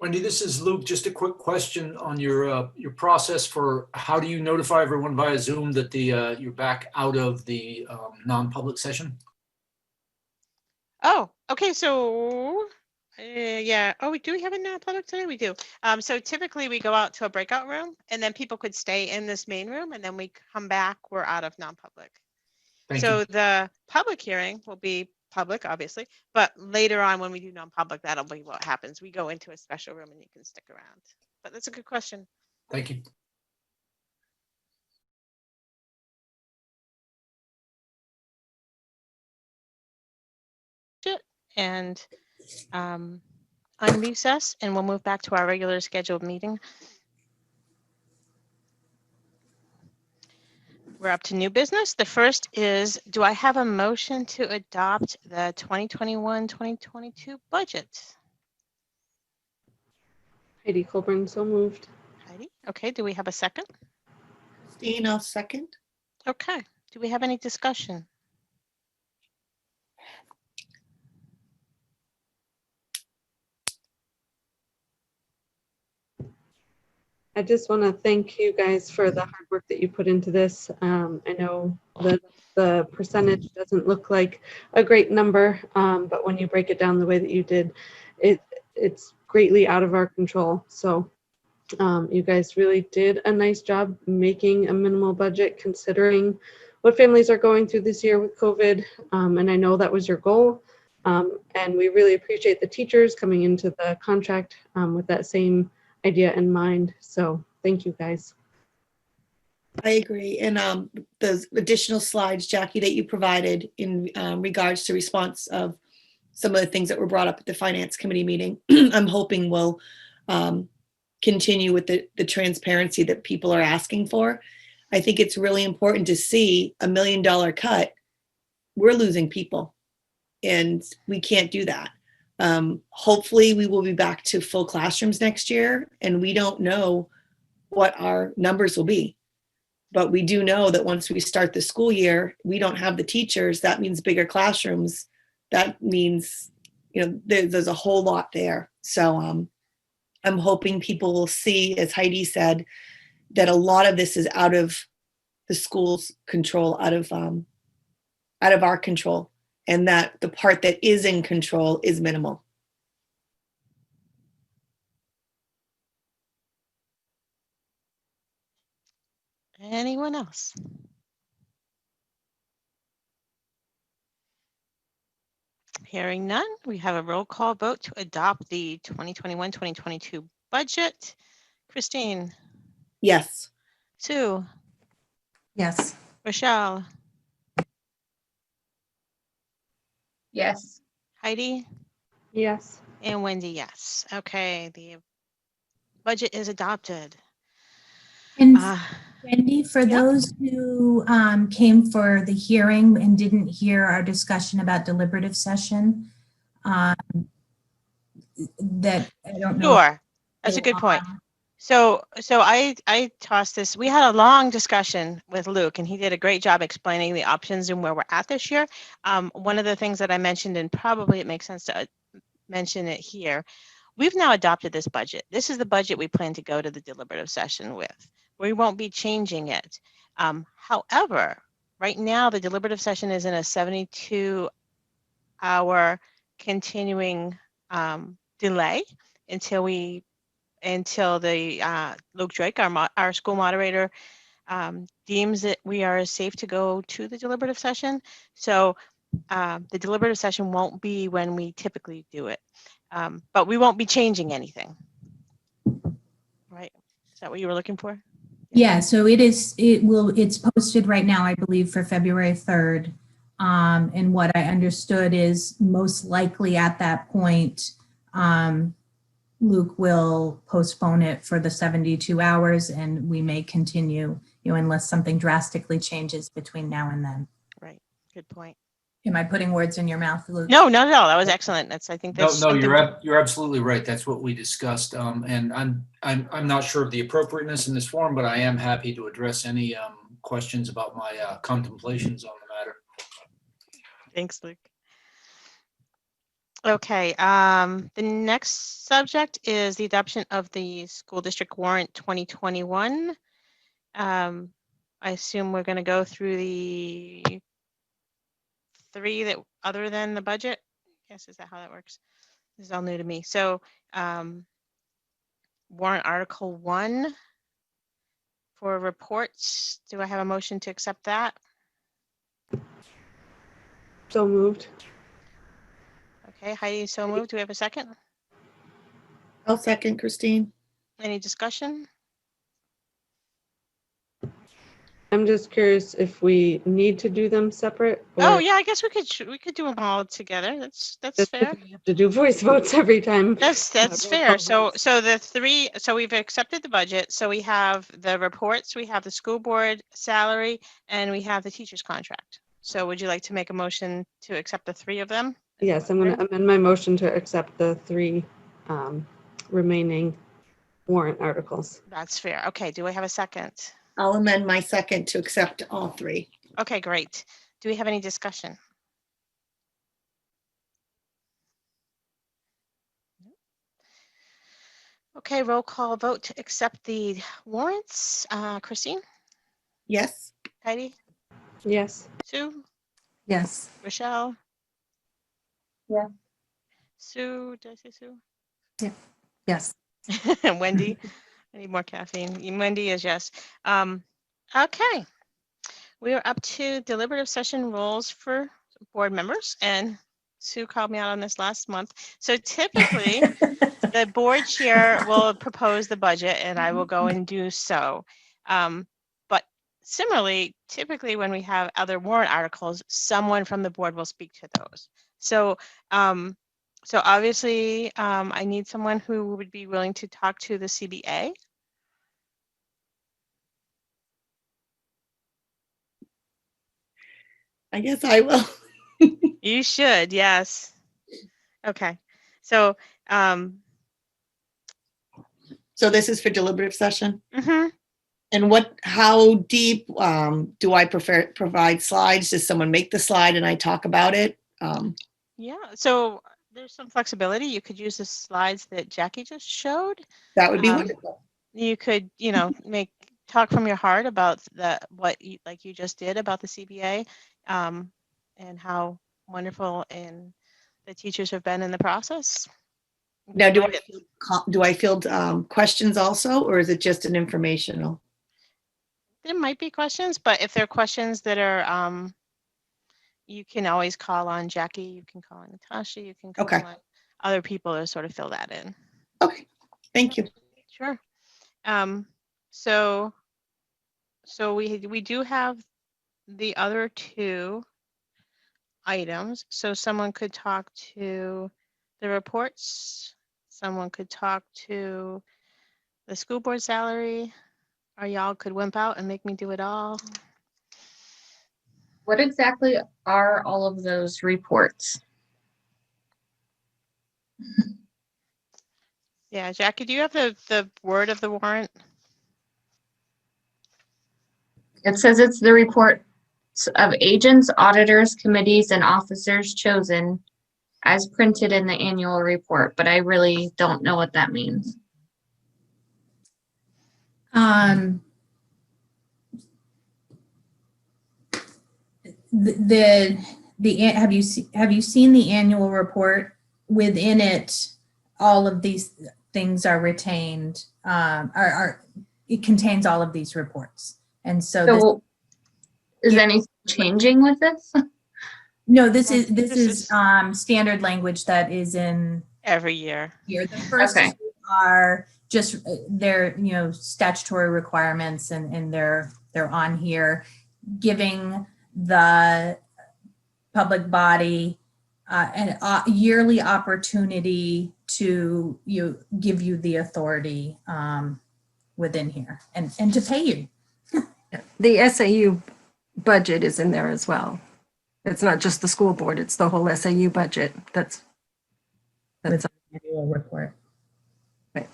Wendy, this is Luke. Just a quick question on your process for how do you notify everyone via Zoom that you're back out of the non-public session? Oh, okay. So, yeah. Oh, do we have a non-public today? We do. So typically we go out to a breakout room, and then people could stay in this main room, and then we come back. We're out of non-public. Thank So you. the public hearing will be public, obviously, but later on when we do non-public, that'll be what happens. We go into a special room, and you can stick around. But that's a good question. Thank you. And unrecess, and we'll move back to our regular scheduled meeting. We're up to new business. The first is, do I have a motion to adopt the 2021-2022 budget? Heidi Colburn, so moved. Heidi, okay, do we have a second? Christine, I'll second. Okay, do we have any discussion? I just want to thank you guys for the hard work that you put into this. I know that the percentage doesn't look like a great number, but when you break it down the way that you did, it's greatly out of our control. So you guys really did a nice job making a minimal budget considering what families are going through this year with COVID. And I know that was your goal. And we really appreciate the teachers coming into the contract with that same idea in mind. So thank you guys. I agree. And those additional slides, Jackie, that you provided in regards to response of some of the things that were brought up at the finance committee meeting, I'm hoping will continue with the transparency that people are asking for. I think it's really important to see $1 million cut. We're losing people and we can't do that. Hopefully we will be back to full classrooms next year, and we don't know what our numbers will be. But we do know that once we start the school year, we don't have the teachers. That means bigger classrooms. That means, there's a whole lot there. So I'm hoping people will see, as Heidi said, that a lot of this is out of the school's control, out of our control, and that the part that is in control is minimal. Anyone else? Hearing none, we have a roll call vote to adopt the 2021-2022 budget. Christine? Yes. Sue? Yes. Rochelle? Yes. Heidi? Yes. And Wendy, yes. Okay, the budget is adopted. And Wendy, for those who came for the hearing and didn't hear our discussion about deliberative session, that I don't know. Sure, that's a good point. So I tossed this. We had a long discussion with Luke, and he did a great job explaining the options and where we're at this year. One of the things that I mentioned, and probably it makes sense to mention it here, we've now adopted this budget. This is the budget we plan to go to the deliberative session with. We won't be changing it. However, right now the deliberative session is in a 72 our continuing delay until the Luke Drake, our school moderator, deems that we are safe to go to the deliberative session. So the deliberative session won't be when we typically do it, but we won't be changing anything. Right? Is that what you were looking for? Yeah, so it's posted right now, I believe, for February 3rd. And what I understood is most likely at that point, Luke will postpone it for the 72 hours and we may continue, unless something drastically changes between now and then. Right. Good point. Am I putting words in your mouth, Luke? No, not at all. That was excellent. I think No, that's no, something. you're absolutely right. That's what we discussed. And I'm not sure of the appropriateness in this forum, but I am happy to address any questions about my contemplations on the matter. Thanks, Luke. Okay, the next subject is the adoption of the school district warrant 2021. I assume we're going to go through the 3 that other than the budget. Yes, is that how that works? This is all new to me. So warrant article 1 for reports. Do I have a motion to accept that? So moved. Okay, Heidi, so moved. Do we have a second? I'll second, Christine. Any discussion? I'm just curious if we need to do them separate or Oh yeah, I guess we could do them all together. That's just fair. we have to do voice votes every time. That's roll fair. call So the 3. So we've accepted the budget. So we have the reports, we have the school board salary, and we have the teacher's contract. So would you like to make a motion to accept the 3 of them? Yes, I'm going to amend my motion to accept the 3 remaining warrant articles. That's fair. Okay. Do I have a second? I'll amend my second to accept all 3. Okay, great. Do we have any discussion? Okay, roll call vote to accept the warrants. Christine? Yes. Heidi? Yes. Sue? Yes. Rochelle? Yeah. Sue? Did I say Sue? Yeah. Yes. Wendy? I need more caffeine. Wendy is yes. Okay. We are up to deliberative session rules for board members, and Sue called me out on this last month. So typically, the board chair will propose the budget, and I will go and do so. But similarly, typically when we have other warrant articles, someone from the board will speak to those. So, so obviously, I need someone who would be willing to talk to the CBA. I guess I will. You should, yes. Okay. So, So this is for deliberative session? mhm. And how deep do I provide slides? Does someone make the slide and I talk about it? Yeah, so there's some flexibility. You could use the slides that Jackie just showed. That would be wonderful. You could, talk from your heart about what you just did about the CBA, and how wonderful and the teachers have been in the process. Now, do I field questions also, or is it just an informational? There might be questions, but if there are questions that are, you can always call on Jackie, you can call on Natasha, you can call on other people to sort of fill that in. Okay, thank you. Sure. So we do have the other 2 items. So someone could talk to the reports, someone could talk to the school board salary, or y'all could wimp out and make me do it all. What exactly are all of those reports? Yeah, Jackie, do you have the word of the warrant? It says it's the report of agents, auditors, committees, and officers chosen as printed in the annual report, but I really don't know what that means. The have you seen the annual report? Within it, all of these things are retained, it contains all of these reports. And so So is anything changing with this? no, this is standard language that is in every year. The first Okay. two are just their, statutory requirements, and they're on here, giving the public body an yearly opportunity to give you the authority within here and to pay you. The SAU budget is in there as well. It's not just the school board, it's the whole SAU budget. That's annual report. Right.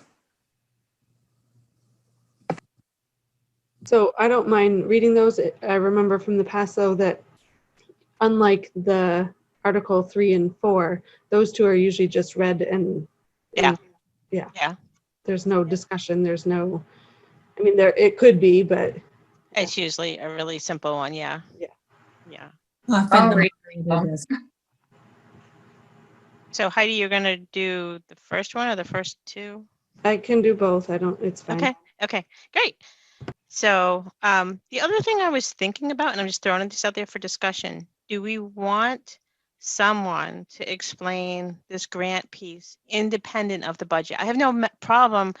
So I don't mind reading those. I remember from the past though that unlike the Article 3 and 4, those two are usually just read and Yeah. There's no discussion. There's no, I mean, it could be, but It's usually a really simple one. Yeah. Yeah. Yeah. I'll read So Heidi, you're going to do the first one or the first two? I can do both. It's fine. Okay, great. So the other thing I was thinking about, and I'm just throwing this out there for discussion, do we want someone to explain this grant piece independent of the budget? I have no problem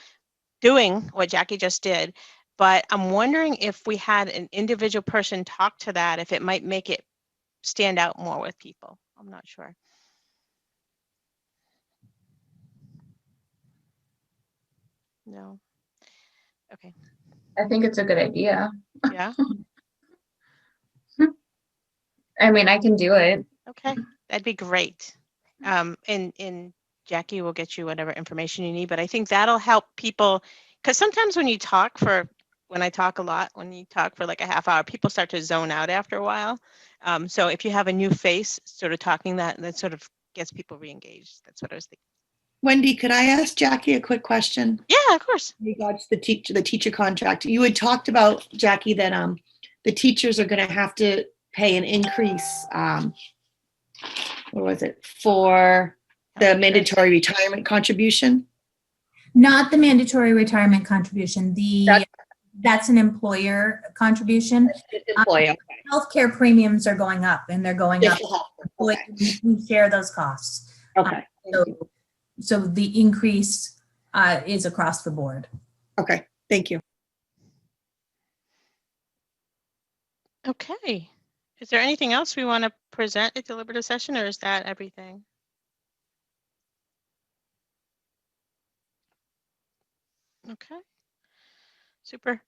doing what Jackie just did, but I'm wondering if we had an individual person talk to that, if it might make it stand out more with people. I'm not sure. No. Okay. I think it's a good idea. Yeah. I mean, I can do it. Okay, that'd be great. And Jackie will get you whatever information you need, but I think that'll help people, because sometimes when I talk a lot, when you talk for like a half hour, people start to zone out after a while. So if you have a new face sort of talking, that sort of gets people re-engaged. That's what I was thinking. Wendy, could I ask Jackie a quick question? Yeah, of course. In regards to the teacher contract, you had talked about, Jackie, that the teachers are going to have to pay an increase. What was it for the mandatory retirement contribution? Not the mandatory retirement contribution. That's an employer contribution. Employer. Healthcare premiums are going up, and they're going up. Okay. We share those costs. Okay. So the increase is across the board. Okay. Thank you. Okay. Is there anything else we want to present at deliberative session, or is that everything? Okay. Super.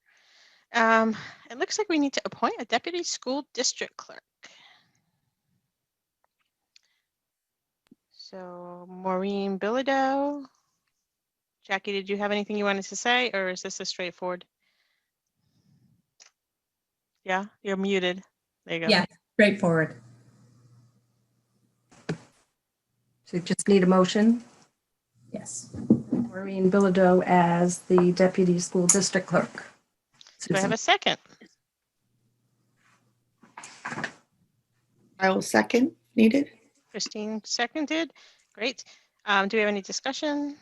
It looks like we need to appoint a deputy school district clerk. So Maureen Bilodeau. Jackie, did you have anything you wanted to say, or is this a straightforward? Yeah, you're muted. There you go. Yeah, straightforward. So you just need a motion. Yes. Maureen Bilodeau as the deputy school district clerk. Do I have a second? I will second. Needed. Christine seconded. Great. Do we have any discussion?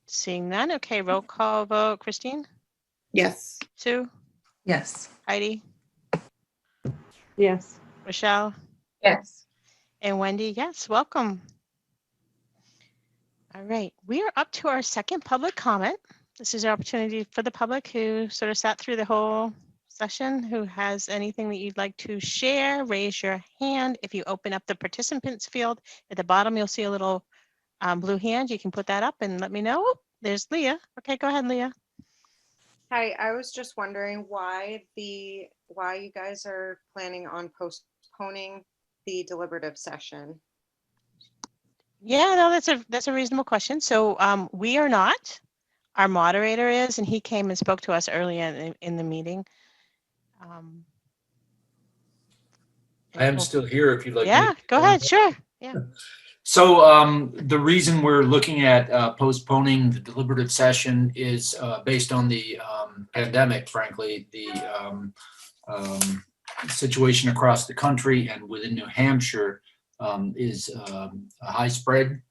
Seeing none. Okay, roll call vote. Christine? Yes. Sue? Yes. Heidi? Yes. Michelle? Yes. And Wendy? Yes, welcome. All right, we are up to our second public comment. This is our opportunity for the public who sort of sat through the whole session, who has anything that you'd like to share, raise your hand. If you open up the participants field at the bottom, you'll see a little blue hand. You can put that up and let me know. Oh, there's Leah. Okay, go ahead, Leah. Hi, I was just wondering why you guys are planning on postponing the deliberative session. Yeah, no, that's a reasonable question. So we are not. Our moderator is, and he came and spoke to us earlier in the meeting. I am still here if you'd like. Yeah, go ahead. Sure. Yeah. So the reason we're looking at postponing the deliberative session is based on the pandemic, frankly. situation across the country and within New Hampshire is a high spread.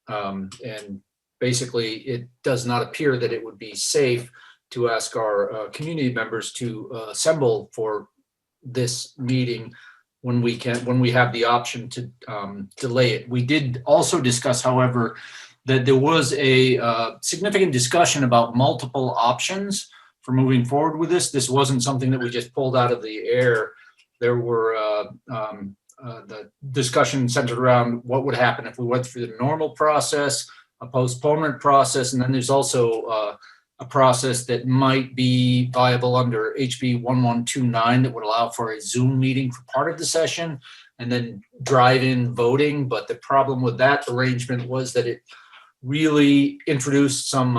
And basically, it does not appear that it would be safe to ask our community members to assemble for this meeting when we have the option to delay it. We did also discuss, however, that there was a significant discussion about multiple options for moving forward with this. This wasn't something that we just pulled out of the air. There were the discussion centered around what would happen if we went through the normal process, a postponement process, and then there's also a process that might be viable under HB 1129 that would allow for a Zoom meeting for part of the session and then drive-in voting. But the problem with that arrangement was that it really introduced some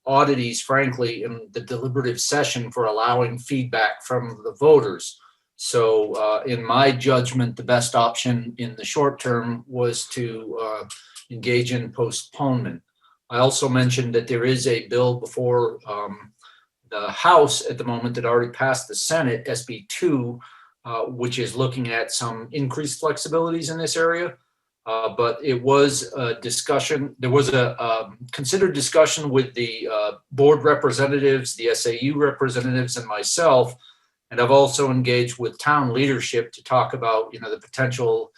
oddities, frankly, in the deliberative session for allowing feedback from the voters. So in my judgment, the best option in the short term was to engage in postponement. I also mentioned that there is a bill before the House at the moment that already passed the Senate, SB 2, which is looking at some increased flexibilities in this area. But it was a discussion, there was a considered discussion with the board representatives, the SAU representatives, and myself. And I've also engaged with town leadership to talk about, the potential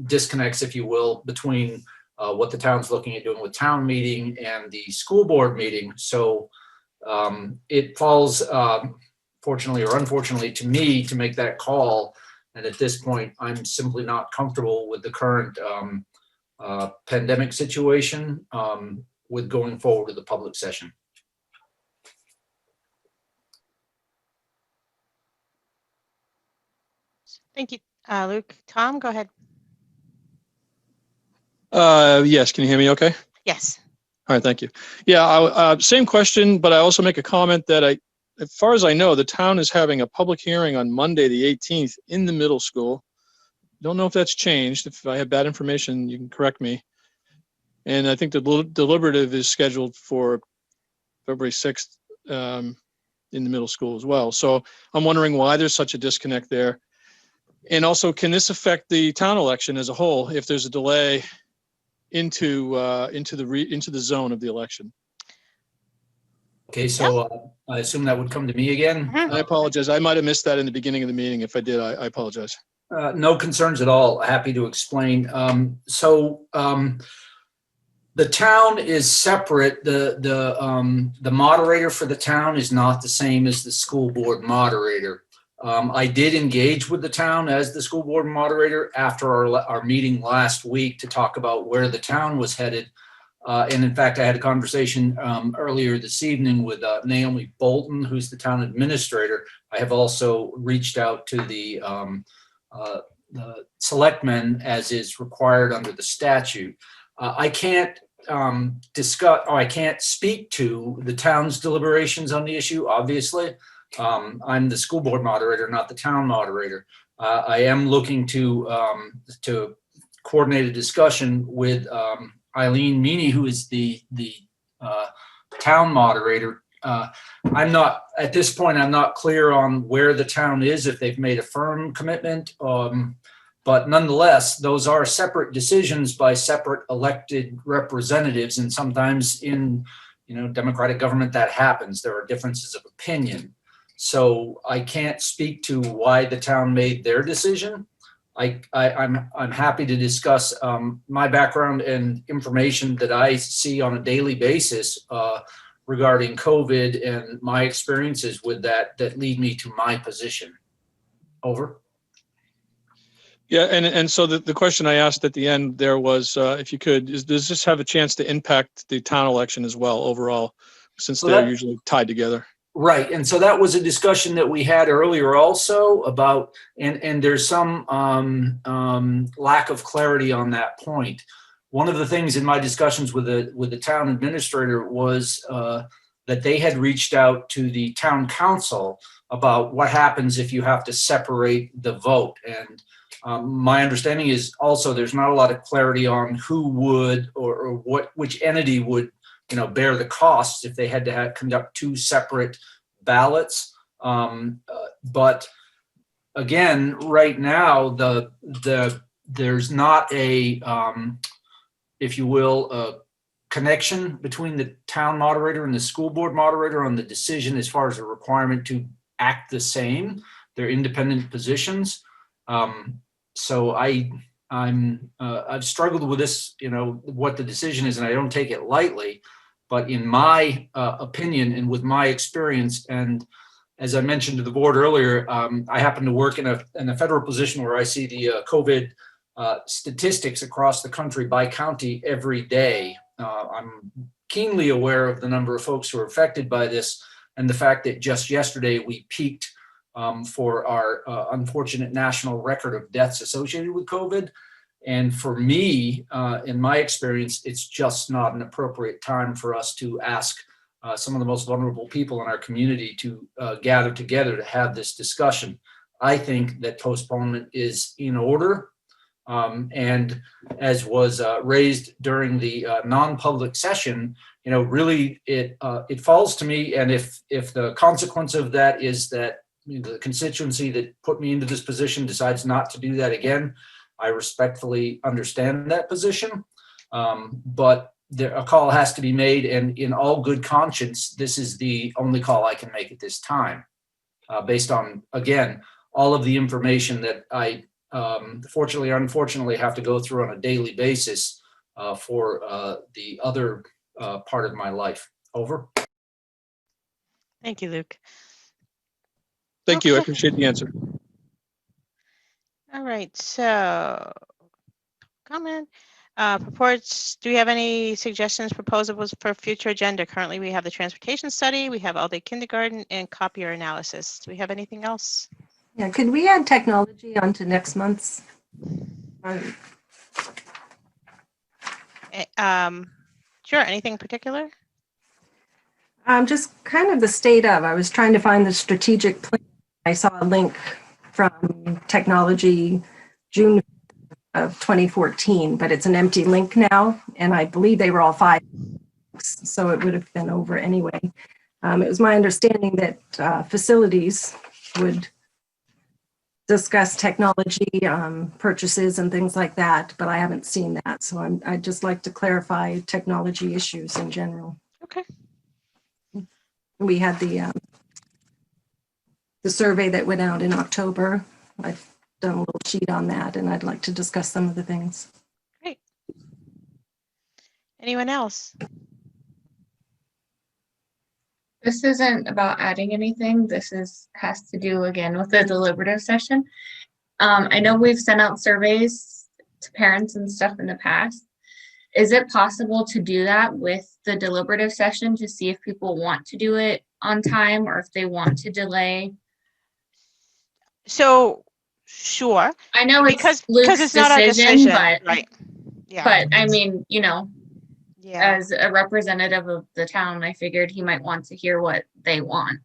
disconnects, if you will, between what the town's looking at doing with town meeting and the school board meeting. So it falls, fortunately or unfortunately, to me to make that call. And at this point, I'm simply not comfortable with the current pandemic situation with going forward with the public session. Thank you, Luke. Tom, go ahead. Yes, can you hear me okay? Yes. All right, thank you. Yeah, same question, but I also make a comment that as far as I know, the town is having a public hearing on Monday, the 18th in the middle school. Don't know if that's changed. If I have bad information, you can correct me. And I think the deliberative is scheduled for February 6th in the middle school as well. So I'm wondering why there's such a disconnect there. And also, can this affect the town election as a whole if there's a delay into the zone of the election? Okay, so I assume that would come to me again. I apologize. I might have missed that in the beginning of the meeting. If I did, I apologize. No concerns at all. Happy to explain. The town is separate. The moderator for the town is not the same as the school board moderator. I did engage with the town as the school board moderator after our meeting last week to talk about where the town was headed. And in fact, I had a conversation earlier this evening with Naomi Bolton, who's the town administrator. I have also reached out to the selectmen as is required under the statute. I can't discuss, or I can't speak to the town's deliberations on the issue, obviously. I'm the school board moderator, not the town moderator. I am looking to coordinate a discussion with Eileen Meany, who is the town moderator. I'm not, at this point, I'm not clear on where the town is, if they've made a firm commitment. But nonetheless, those are separate decisions by separate elected representatives. And sometimes in, democratic government, that happens. There are differences of opinion. So I can't speak to why the town made their decision. I'm happy to discuss my background and information that I see on a daily basis regarding COVID and my experiences with that lead me to my position. Over. Yeah, and so the question I asked at the end there was, if you could, does this have a chance to impact the town election as well overall, since they're usually tied together? Right, and so that was a discussion that we had earlier also about, and there's some lack of clarity on that point. One of the things in my discussions with the town administrator was that they had reached out to the town council about what happens if you have to separate the vote. And my understanding is also there's not a lot of clarity on who would or which entity would bear the costs if they had to conduct two separate ballots. But again, right now, there's not a, if you will, a connection between the town moderator and the school board moderator on the decision as far as a requirement to act the same. They're independent positions. So I've struggled with this, what the decision is, and I don't take it lightly. But in my opinion and with my experience, and as I mentioned to the board earlier, I happen to work in a federal position where I see the COVID statistics across the country by county every day. I'm keenly aware of the number of folks who are affected by this, and the fact that just yesterday we peaked for our unfortunate national record of deaths associated with COVID. And for me, in my experience, it's just not an appropriate time for us to ask some of the most vulnerable people in our community to gather together to have this discussion. I think that postponement is in order. And as was raised during the non-public session, really it falls to me. And if the consequence of that is that the constituency that put me into this position decides not to do that again, I respectfully understand that position. But a call has to be made, and in all good conscience, this is the only call I can make at this time, based on, again, all of the information that I fortunately or unfortunately have to go through on a daily basis for the other part of my life. Over. Thank you, Luke. Thank you. I appreciate the answer. All right, so comment. Reports, do we have any suggestions, proposals for future agenda? Currently, we have the transportation study, we have all-day kindergarten, and copier analysis. Do we have anything else? Yeah, could we add technology onto next month's? Sure, anything in particular? Just kind of the state of, I was trying to find the strategic plan. I saw a link from technology June of 2014, but it's an empty link now. And I believe they were all 5 links, so it would have been over anyway. It was my understanding that facilities would discuss technology purchases and things like that, but I haven't seen that. So I'd just like to clarify technology issues in general. Okay. We had the survey that went out in October. I've done a little sheet on that, and I'd like to discuss some of the things. Great. Anyone else? This isn't about adding anything. This has to do again with the deliberative session. I know we've sent out surveys to parents and stuff in the past. Is it possible to do that with the deliberative session to see if people want to do it on time or if they want to delay? So, sure. I know because Luke's it's not our decision, but right? Yeah. But I mean, yeah. as a representative of the town, I figured he might want to hear what they want.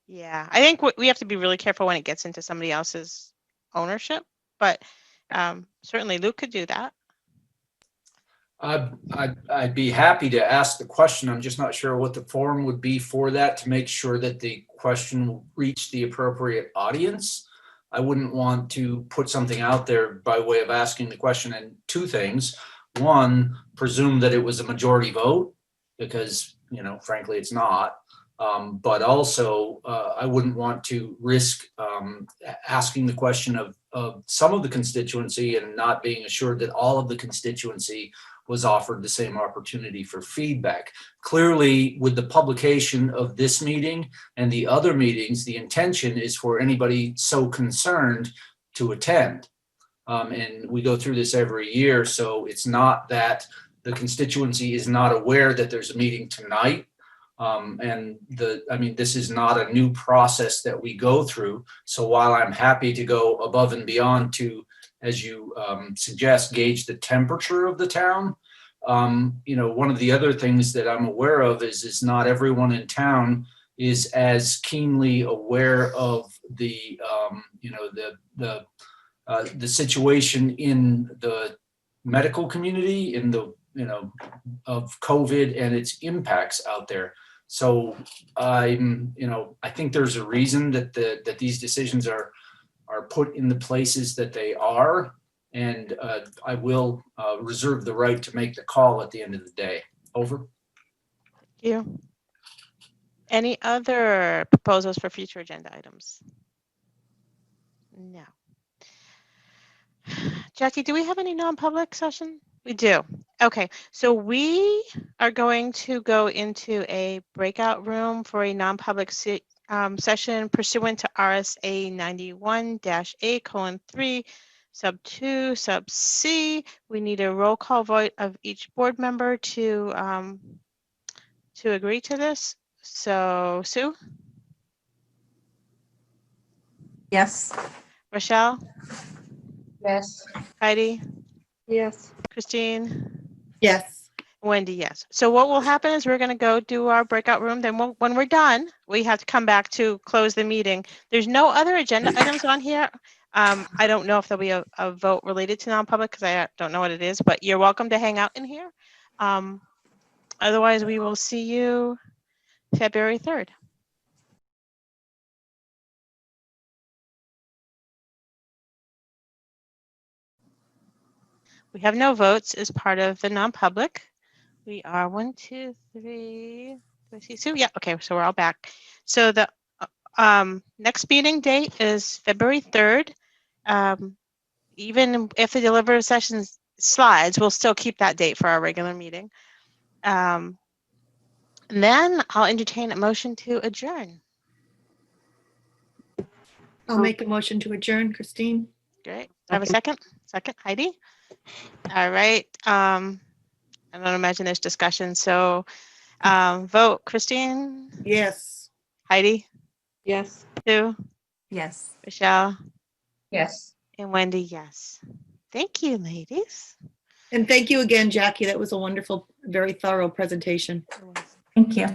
Yeah, I think we have to be really careful when it gets into somebody else's ownership, but certainly Luke could do that. I'd be happy to ask the question. I'm just not sure what the forum would be for that to make sure that the question will reach the appropriate audience. I wouldn't want to put something out there by way of asking the question, and 2 things. One, presume that it was a majority vote, because, frankly, it's not. But also, I wouldn't want to risk asking the question of some of the constituency and not being assured that all of the constituency was offered the same opportunity for feedback. Clearly, with the publication of this meeting and the other meetings, the intention is for anybody so concerned to attend. And we go through this every year, so it's not that the constituency is not aware that there's a meeting tonight. This is not a new process that we go through. So while I'm happy to go above and beyond to, as you suggest, gauge the temperature of the town, one of the other things that I'm aware of is not everyone in town is as keenly aware of the situation in the medical community, in the of COVID and its impacts out there. So I think there's a reason that these decisions are are put in the places that they are. And I will reserve the right to make the call at the end of the day. Over. Thank you. Any other proposals for future agenda items? No. Jackie, do we have any non-public session? We do. Okay, so we are going to go into a breakout room for a non-public session pursuant to RSA 91-A:3, sub 2, sub C. We need a roll call vote of each board member to agree to this. So Sue, Yes. Rochelle, Yes. Heidi, Yes. Christine, Yes. Wendy, yes. So what will happen is we're going to go do our breakout room. Then when we're done, we have to come back to close the meeting. There's no other agenda items on here. I don't know if there'll be a vote related to non-public because I don't know what it is, but you're welcome to hang out in here. Otherwise, we will see you February 3rd. We have no votes as part of the non-public. We are 1, 2, 3. Do I see Sue? Yeah. Okay. So we're all back. So the next meeting date is February 3rd. Even if the deliberative sessions slides, we'll still keep that date for our regular meeting. And then I'll entertain a motion to adjourn. I'll make a motion to adjourn, Christine. Great. Have a second? Second, Heidi? All right. I don't imagine there's discussion. So vote, Christine? Yes. Heidi? Yes. Sue? Yes. Michelle? Yes. And Wendy, yes. Thank you, ladies. And thank you again, Jackie. That was a wonderful, very thorough presentation. Thank you.